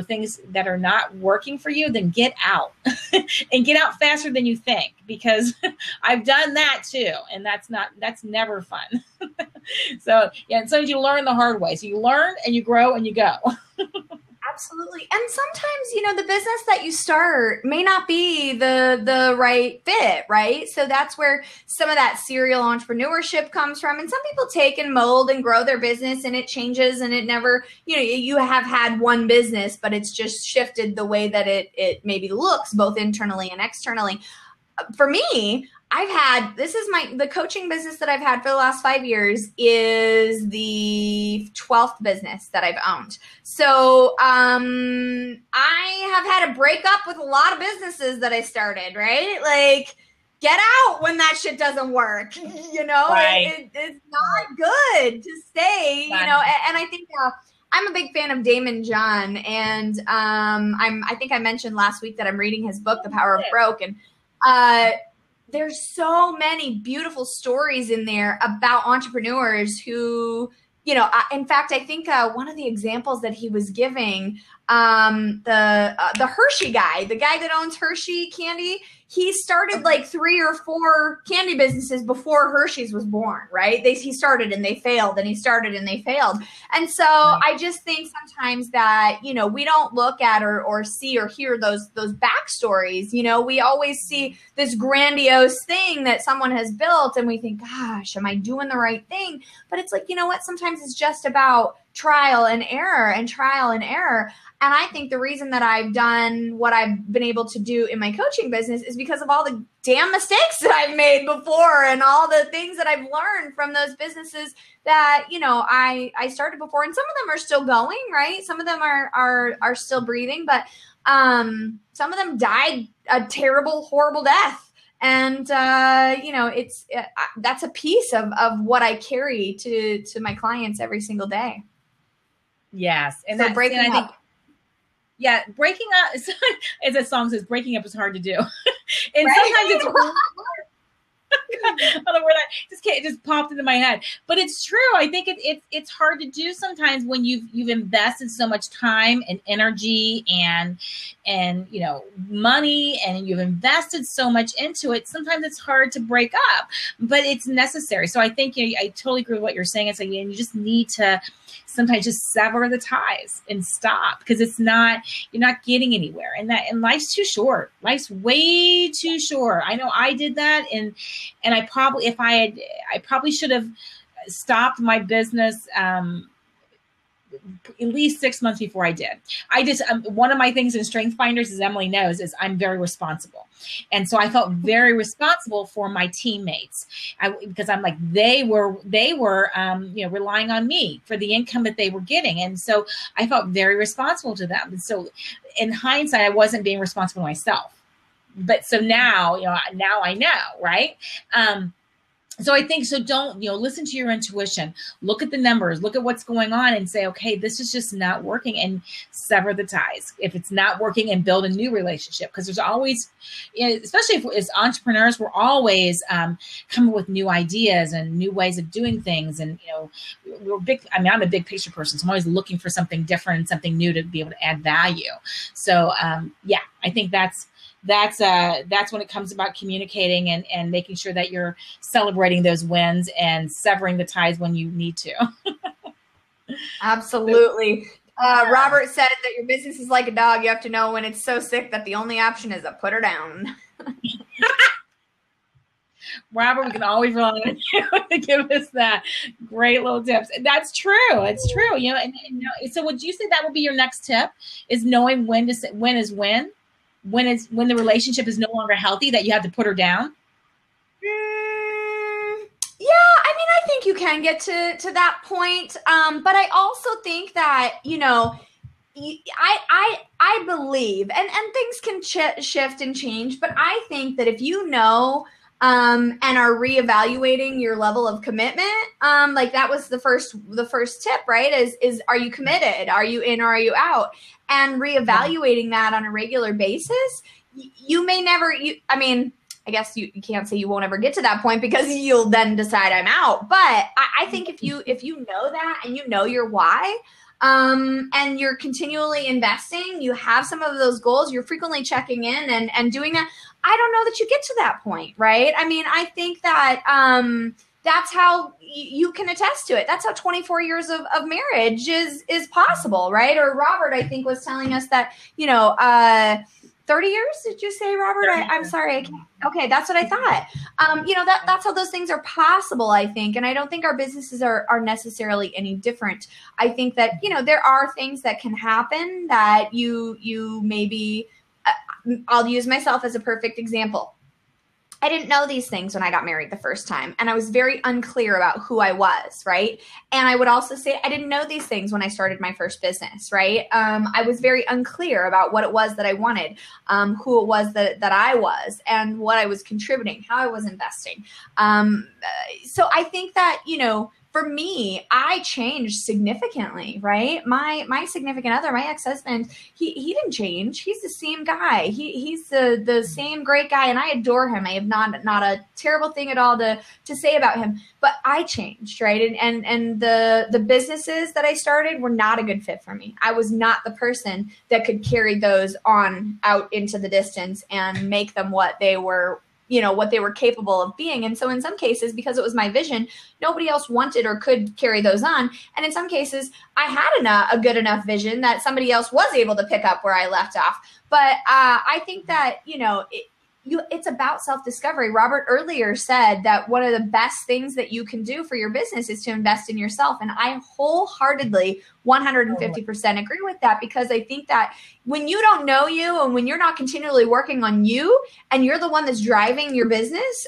things that are not working for you, then get out and get out faster than you think, because I've done that too. And that's never fun. So, and sometimes you learn the hard way. So you learn and you grow and you go. Absolutely. And sometimes, the business that you start may not be the right fit, right? So that's where some of that serial entrepreneurship comes from. And some people take and mold and grow their business, and it changes, and it never, you have had one business, but it's just shifted the way that it maybe looks both internally and externally. For me, the coaching business that I've had for the last 5 years is the 12th business that I've owned. So I have had a breakup with a lot of businesses that I started, right? Like, get out when that shit doesn't work. Right. It's not good to stay, and I think I'm a big fan of Damon John, and I think I mentioned last week that I'm reading his book, The Power of Broke, and there's so many beautiful stories in there about entrepreneurs who, in fact, I think one of the examples that he was giving, the Hershey guy, the guy that owns Hershey candy, he started like 3 or 4 candy businesses before Hershey's was born, right? He started and they failed, and he started and they failed. And so I just think sometimes that, we don't look at or see or hear those backstories. We always see this grandiose thing that someone has built, and we think, gosh, am I doing the right thing? But it's like, what? Sometimes it's just about trial and error and trial and error. And I think the reason that I've done what I've been able to do in my coaching business is because of all the damn mistakes that I've made before, and all the things that I've learned from those businesses that, I started before. And some of them are still going, right? Some of them are still breathing, but some of them died a terrible, horrible death. And, that's a piece of what I carry to my clients every single day. Yes. And so breaking up. Yeah, breaking up, as a song says, breaking up is hard to do. And sometimes it's hard. I don't know where it just popped into my head. But it's true. I think it's hard to do sometimes when you've invested so much time and energy and money, and you've invested so much into it. Sometimes it's hard to break up, but it's necessary. So I think I totally agree with what you're saying. It's like you just need to sometimes just sever the ties and stop, because you're not getting anywhere, and life's too short. Life's way too short. I know I did that, and I probably should have stopped my business at least 6 months before I did. I just one of my things in Strength Finders, as Emily knows, is I'm very responsible, and so I felt very responsible for my teammates because I'm like they were relying on me for the income that they were getting, and so I felt very responsible to them. And so, in hindsight, I wasn't being responsible to myself. But so now I know, right? So I think, don't, listen to your intuition, look at the numbers, look at what's going on, and say, okay, this is just not working, and sever the ties if it's not working, and build a new relationship. Because there's always, especially as entrepreneurs, we're always coming with new ideas and new ways of doing things. And, I'm a big picture person, so I'm always looking for something different and something new to be able to add value. So I think that's when it comes about communicating and making sure that you're celebrating those wins and severing the ties when you need to. Absolutely. Robert said that your business is like a dog. You have to know when it's so sick that the only option is to put her down. Robert, we can always rely on you to give us that great little tips. That's true. It's true. So would you say that would be your next tip, is knowing when is when? When the relationship is no longer healthy, that you have to put her down? I think you can get to that point. But I also think that, I believe, and things can shift and change, but I think that if and are reevaluating your level of commitment, like that was the first tip, right? Is are you committed? Are you in or are you out? And reevaluating that on a regular basis, you may never, I guess you can't say you won't ever get to that point, because you'll then decide I'm out. But I think if you know that, and you know your why, and you're continually investing, you have some of those goals, you're frequently checking in and doing that, I don't know that you get to that point, right? I think that, that's how you can attest to it. That's how 24 years of marriage is possible, right? Or Robert, I think, was telling us that, 30 years, did you say, Robert? I'm sorry. I can't. Okay, that's what I thought. That's how those things are possible, I think. And I don't think our businesses are necessarily any different. I think that, there are things that can happen that you maybe, I'll use myself as a perfect example. I didn't know these things when I got married the first time, and I was very unclear about who I was, right? And I would also say I didn't know these things when I started my first business, right? I was very unclear about what it was that I wanted, who it was that I was, and what I was contributing, how I was investing. So I think that, for me, I changed significantly, right? My significant other, my ex-husband, he didn't change. He's the same guy. He's the same great guy, and I adore him. I have not a terrible thing at all to say about him. But I changed, right? And the businesses that I started were not a good fit for me. I was not the person that could carry those on out into the distance and make them what they were, what they were capable of being. And so in some cases, because it was my vision, nobody else wanted or could carry those on. And in some cases, I had a good enough vision that somebody else was able to pick up where I left off. But I think that, it's about self-discovery. Robert earlier said that one of the best things that you can do for your business is to invest in yourself. And I wholeheartedly 150% agree with that, because I think that when you don't know you and when you're not continually working on you and you're the one that's driving your business,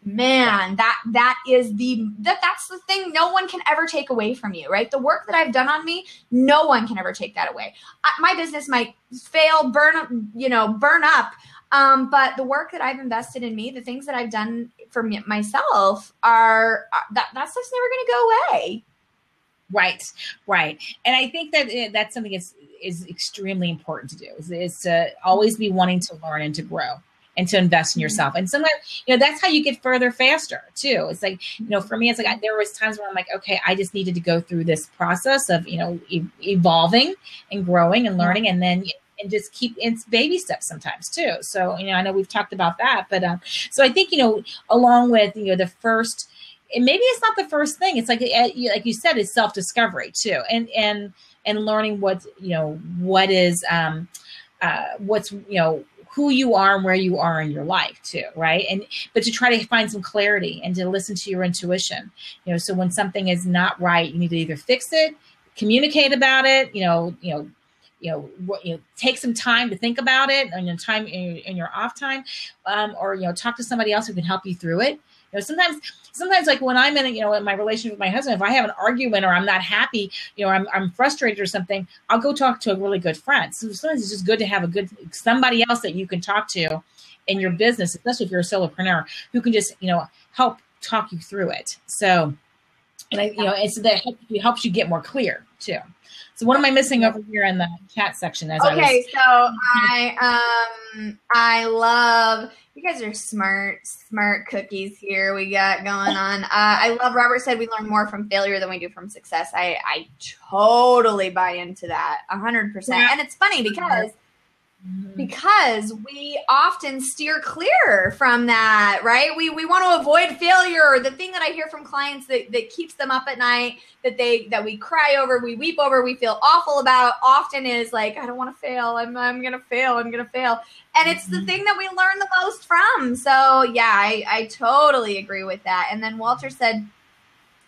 man, that's the thing no one can ever take away from you, right? The work that I've done on me, no one can ever take that away. My business might fail, burn up. But the work that I've invested in me, the things that I've done for myself that stuff's never going to go away. Right. And I think that that's something is extremely important to do is to always be wanting to learn and to grow and to invest in yourself. And sometimes, that's how you get further faster too. It's like, for me, it's like, there was times where I'm like, okay, I just needed to go through this process of, evolving and growing and learning. And then, and just keep in baby steps sometimes too. So, I know we've talked about that, but, so I think, along with, the first, and maybe it's not the first thing. It's like you said, it's self-discovery too. And learning what is, what's, who you are and where you are in your life too. Right. But to try to find some clarity and to listen to your intuition, so when something is not right, you need to either fix it, communicate about it, take some time to think about it on your time in your off time, or talk to somebody else who can help you through it. Sometimes like when I'm in my relationship with my husband, if I have an argument or I'm not happy, I'm frustrated or something, I'll go talk to a really good friend. So sometimes it's just good to have somebody else that you can talk to in your business, especially if you're a solopreneur, who can just help talk you through it. So, and and so that helps you get more clear too. So what am I missing over here in the chat section? I love, you guys are smart cookies here we got going on. I love, Robert said we learn more from failure than we do from success. I totally buy into that 100%. Yeah. And it's funny because we often steer clear from that, right? We want to avoid failure. The thing that I hear from clients that keeps them up at night, that we cry over, we weep over, we feel awful about often is like, I don't want to fail. I'm going to fail. I'm going to fail. And it's the thing that we learn the most from. So yeah, I totally agree with that. And then Walter said,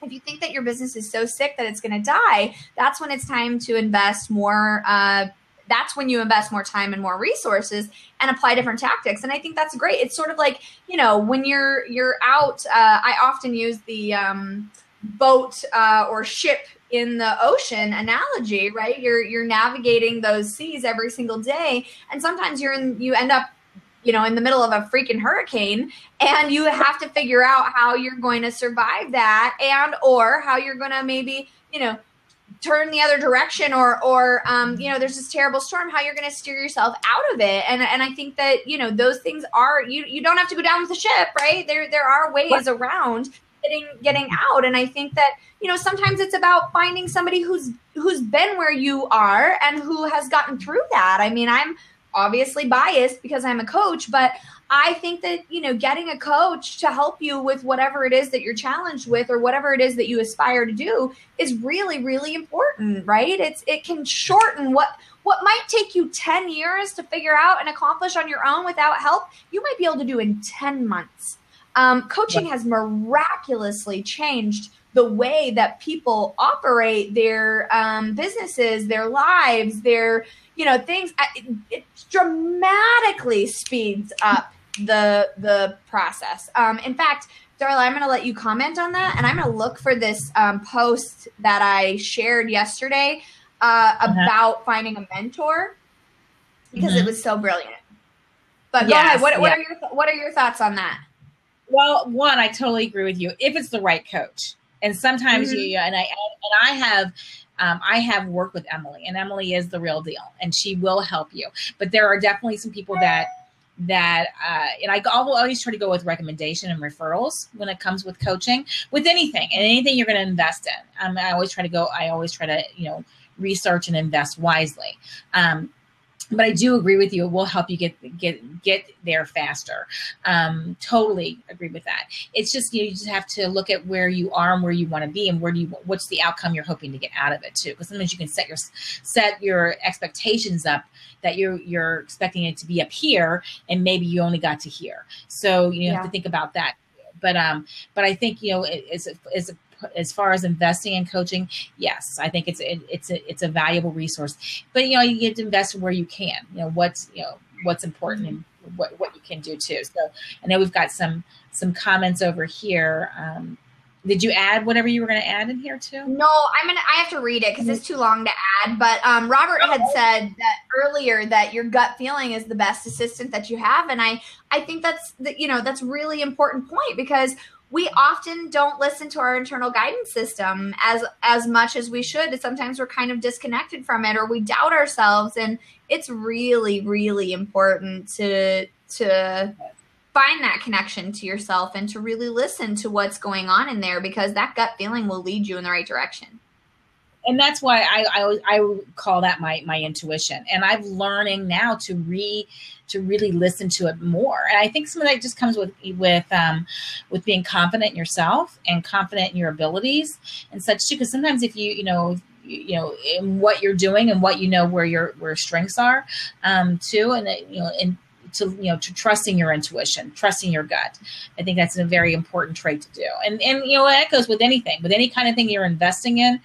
if you think that your business is so sick that it's going to die, that's when it's time to invest more, that's when you invest more time and more resources and apply different tactics. And I think that's great. It's sort of like, when you're out, I often use the boat or ship in the ocean analogy, right? You're navigating those seas every single day. And sometimes you end up, in the middle of a freaking hurricane, and you have to figure out how you're going to survive that, and, or how you're going to maybe, turn the other direction, or there's this terrible storm, how you're going to steer yourself out of it. And I think that, those things are, you don't have to go down with the ship, right? There are ways around getting out. And I think that, sometimes it's about finding somebody who's been where you are and who has gotten through that. I mean, I'm obviously biased because I'm a coach, but I think that, getting a coach to help you with whatever it is that you're challenged with or whatever it is that you aspire to do is really, really important, right? It can shorten what might take you 10 years to figure out and accomplish on your own without help, you might be able to do in 10 months. Coaching has miraculously changed the way that people operate their businesses, their lives, their things. It dramatically speeds up the process. In fact, Darla, I'm going to let you comment on that, and I'm going to look for this post that I shared yesterday about finding a mentor because it was so brilliant. But go ahead. What are your thoughts on that? Well, one, I totally agree with you. If it's the right coach, and sometimes I have worked with Emily, and Emily is the real deal, and she will help you. But there are definitely some people that and I always try to go with recommendation and referrals when it comes with coaching, with anything you're going to invest in. I always try to research and invest wisely. But I do agree with you. It will help you get there faster. Totally agree with that. It's just, you just have to look at where you are and where you want to be and what's the outcome you're hoping to get out of it too. Because sometimes you can set your expectations up that you're expecting it to be up here and maybe you only got to here. So you have to think about that. But I think, as far as investing in coaching, yes, I think it's a valuable resource. But you get to invest where you can. What's important and what you can do too. So I know we've got some comments over here. Did you add whatever you were going to add in here too? No, I have to read it because it's too long to add. But Robert had said that earlier that your gut feeling is the best assistant that you have, and I think that's that's a really important point because we often don't listen to our internal guidance system as much as we should. Sometimes we're kind of disconnected from it or we doubt ourselves. And it's really, really important to find that connection to yourself and to really listen to what's going on in there because that gut feeling will lead you in the right direction. And that's why I would call that my intuition. And I'm learning now to really listen to it more. And I think some of that just comes with being confident in yourself and confident in your abilities and such too. Because sometimes if you in what you're doing and what where your strengths are too, and to trusting your intuition, trusting your gut. I think that's a very important trait to do. And that goes with anything, with any kind of thing you're investing in.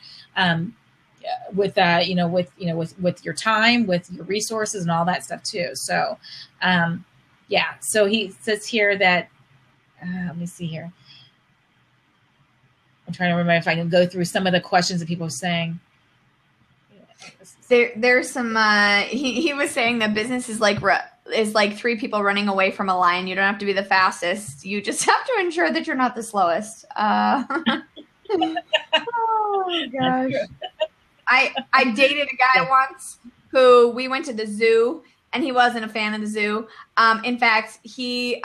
With your time, with your resources and all that stuff too. So, so he says here that, let me see here. I'm trying to remember if I can go through some of the questions that people are saying. There's some, he was saying that business is like three people running away from a lion. You don't have to be the fastest. You just have to ensure that you're not the slowest. Oh gosh. I dated a guy once who we went to the zoo and he wasn't a fan of the zoo. In fact, he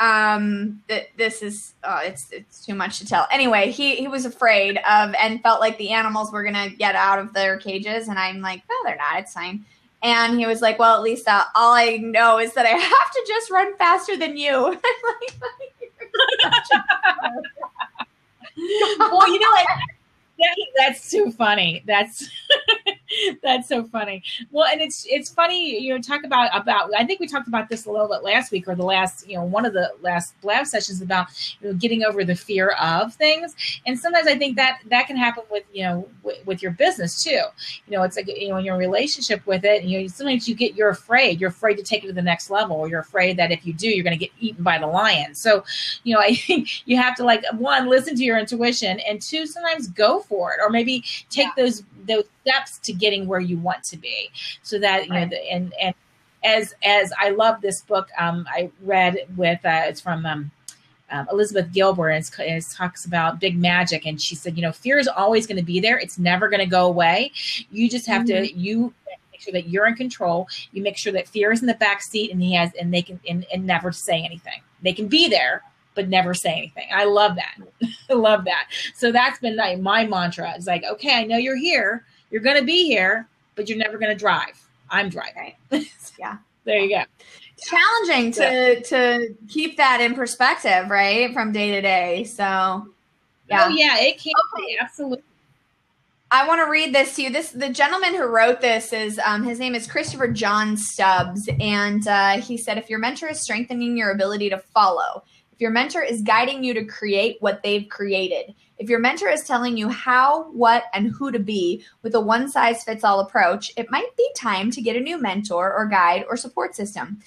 this is it's too much to tell. Anyway, he was afraid of and felt like the animals were gonna get out of their cages, and I'm like, no, they're not. It's fine. And he was like, well, at least all I know is that I have to just run faster than you. I'm well, that's too funny. That's so funny. Well, and it's funny, talk about, I think we talked about this a little bit last week or the last, one of the last blab sessions about, getting over the fear of things. And sometimes I think that can happen with, with your business too. It's like, in your relationship with it, sometimes you're afraid to take it to the next level, or you're afraid that if you do, you're going to get eaten by the lion. So, I think you have to one, listen to your intuition, and two, sometimes go for it, or maybe take those steps to getting where you want to be, so that and as I love this book, I read with it's from Elizabeth Gilbert, and it talks about big magic, and she said, fear is always going to be there. It's never going to go away. You just have to make sure that you're in control. You make sure that fear is in the back seat, and they can never say anything. They can be there, but never say anything. I love that. I love that. So that's been my mantra. It's like, okay, I know you're here. You're going to be here, but you're never going to drive. I'm driving. Yeah. There you go. Challenging to keep that in perspective, right? From day to day. So, yeah. Oh, yeah, it can be. Absolutely. I want to read this to you. The gentleman who wrote this is, his name is Christopher John Stubbs. And he said, if your mentor is strengthening your ability to follow, if your mentor is guiding you to create what they've created, if your mentor is telling you how, what, and who to be with a one-size-fits-all approach, it might be time to get a new mentor or guide or support system.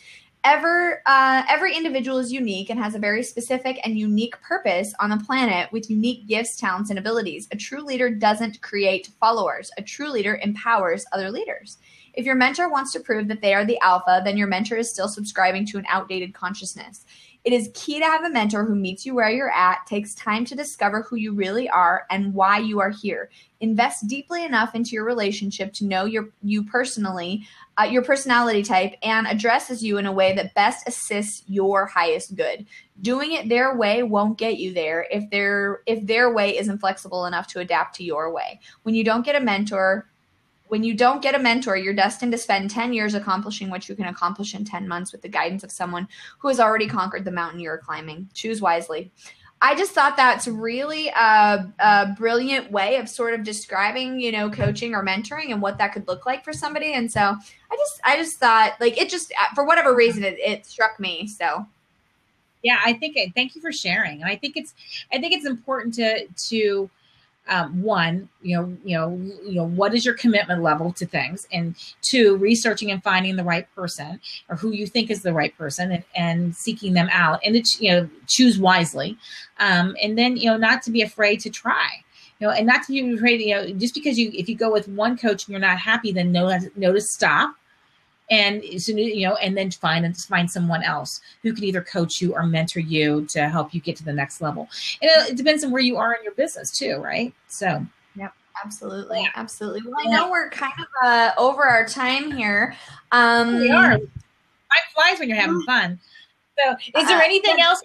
Every individual is unique and has a very specific and unique purpose on the planet with unique gifts, talents, and abilities. A true leader doesn't create followers. A true leader empowers other leaders. If your mentor wants to prove that they are the alpha, then your mentor is still subscribing to an outdated consciousness. It is key to have a mentor who meets you where you're at, takes time to discover who you really are and why you are here. Invest deeply enough into your relationship to know you personally, your personality type, and addresses you in a way that best assists your highest good. Doing it their way won't get you there if their way isn't flexible enough to adapt to your way. When you don't get a mentor, you're destined to spend 10 years accomplishing what you can accomplish in 10 months with the guidance of someone who has already conquered the mountain you're climbing. Choose wisely. I just thought that's really a brilliant way of sort of describing, coaching or mentoring and what that could look like for somebody. And so I just thought, like, it just, for whatever reason, it struck me. So. Yeah, thank you for sharing. And I think it's important to one, what is your commitment level to things, and two, researching and finding the right person or who you think is the right person and seeking them out, and choose wisely, and then not to be afraid to try, and not to be afraid, just because if you go with one coach and you're not happy, then know to stop. And so, and then find someone else who can either coach you or mentor you to help you get to the next level. And it depends on where you are in your business too, right? So, yep, absolutely, yeah. Absolutely. Well, I know we're kind of over our time here. We are. Time flies when you're having fun. So, is there anything else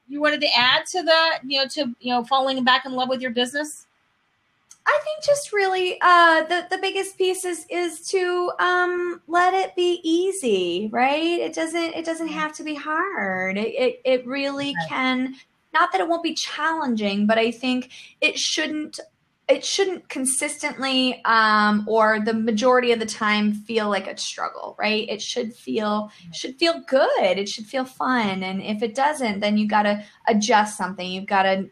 you wanted to add to the, falling back in love with your business? I think just really the biggest piece is to let it be easy, right? It doesn't have to be hard. It really can. Not that it won't be challenging, but I think it shouldn't consistently or the majority of the time feel like a struggle, right? It should feel good. It should feel fun, and if it doesn't, then you got to adjust something. You've got to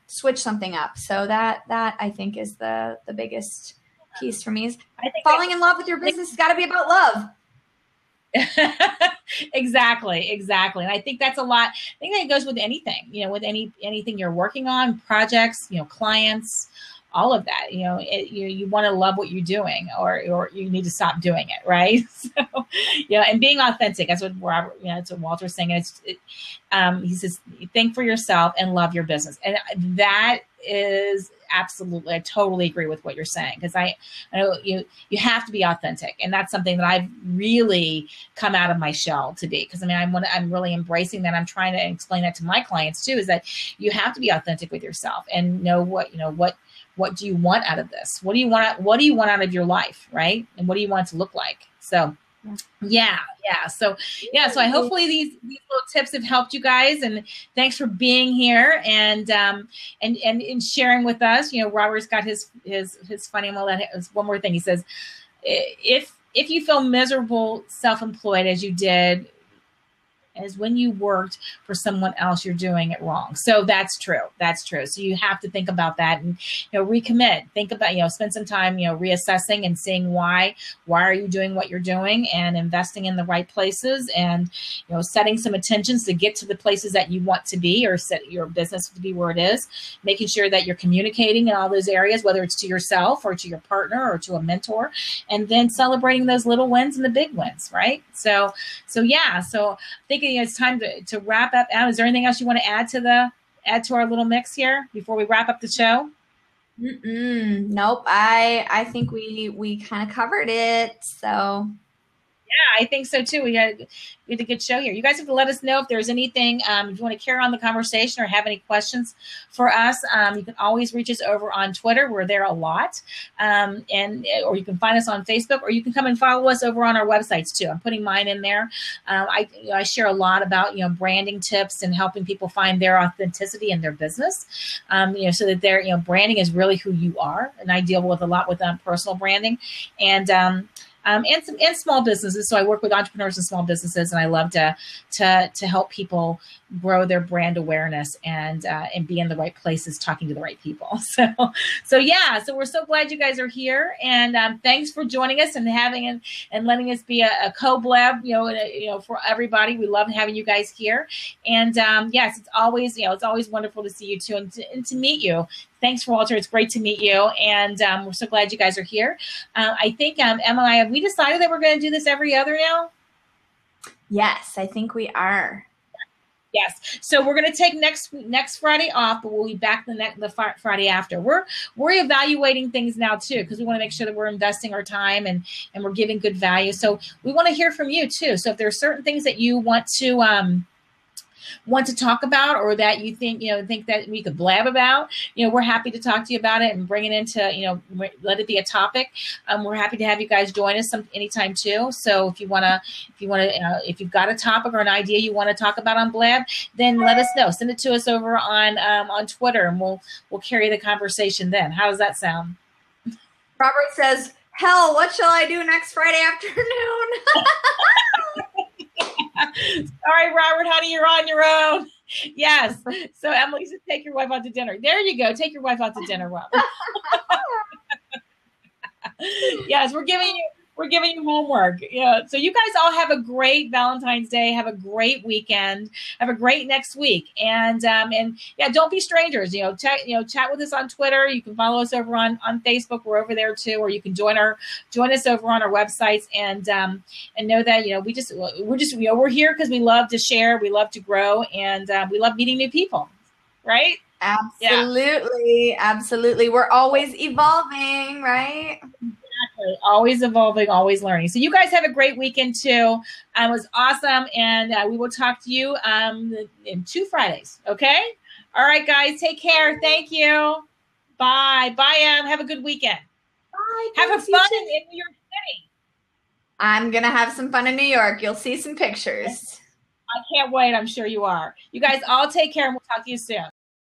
switch something up. So that I think is the biggest piece for me is falling in love with your business has got to be about love. Exactly. And I think that's a lot. I think that goes with anything, with anything you're working on, projects, clients, all of that. You want to love what you're doing, or you need to stop doing it, right? So, and being authentic. That's what Robert. That's what Walter's saying. He says, think for yourself and love your business, and that is absolutely. I totally agree with what you're saying, because I know you have to be authentic, and that's something that I've really come out of my shell to be. Because I'm really embracing that. I'm trying to explain that to my clients too. Is that you have to be authentic with yourself and know what do you want out of this? What do you want out of your life, right? And what do you want it to look like? So, yeah. So I hopefully these little tips have helped you guys, and thanks for being here and sharing with us. Robert's got his funny. I'm gonna let him, one more thing. He says, if you feel miserable, self-employed as you did, as when you worked for someone else, you're doing it wrong. So that's true. So you have to think about that and, recommit, think about, spend some time, reassessing and seeing why are you doing what you're doing, and investing in the right places, and, setting some intentions to get to the places that you want to be, or set your business to be where it is, making sure that you're communicating in all those areas, whether it's to yourself or to your partner or to a mentor, and then celebrating those little wins and the big wins. Right. So I think it's time to wrap up. Is there anything else you want to add to our little mix here before we wrap up the show? Nope. I think we kind of covered it. So I think so too. We had a good show here. You guys have to let us know if there's anything, if you want to carry on the conversation or have any questions for us. You can always reach us over on Twitter. We're there a lot. Or you can find us on Facebook, or you can come and follow us over on our websites too. I'm putting mine in there. I share a lot about, branding tips and helping people find their authenticity in their business. So that their, branding is really who you are. And I deal with a lot with personal branding and small businesses. So I work with entrepreneurs and small businesses, and I love to help people grow their brand awareness and be in the right places, talking to the right people. So we're so glad you guys are here, and thanks for joining us and and letting us be a co-blab, for everybody. We love having you guys here, and yes, it's always wonderful to see you too, and to meet you. Thanks, Walter. It's great to meet you, and we're so glad you guys are here. I think Emily, have we decided that we're going to do this every other now? Yes, I think we are. Yes. So we're going to take next Friday off, but we'll be back the Friday after. We're evaluating things now too, because we want to make sure that we're investing our time and we're giving good value. So we want to hear from you too. So if there are certain things that you want to talk about, or that you think that we could blab about, we're happy to talk to you about it and bring it into, let it be a topic. We're happy to have you guys join us anytime too. So if you've got a topic or an idea you want to talk about on Blab, then let us know. Send it to us over on Twitter, and we'll carry the conversation then. How does that sound? Robert says, hell, what shall I do next Friday afternoon? Sorry, Robert, honey, you're on your own. Yes. So Emily said, take your wife out to dinner. There you go. Take your wife out to dinner, Robert. Yes, we're giving you homework. Yeah. So you guys all have a great Valentine's Day. Have a great weekend. Have a great next week. And don't be strangers. Chat with us on Twitter. You can follow us over on Facebook. We're over there too. Or you can join us over on our websites and know that we're here because we love to share. We love to grow, and we love meeting new people. Right? Absolutely. Yeah. Absolutely. We're always evolving, right? Exactly. Always evolving, always learning. So you guys have a great weekend too. It was awesome. And we will talk to you in 2 Fridays. Okay? All right, guys. Take care. Thank you. Bye. Bye, Em. Have a good weekend. Bye. Have a fun in New York City. I'm going to have some fun in New York. You'll see some pictures. I can't wait. I'm sure you are. You guys all take care, and we'll talk to you soon.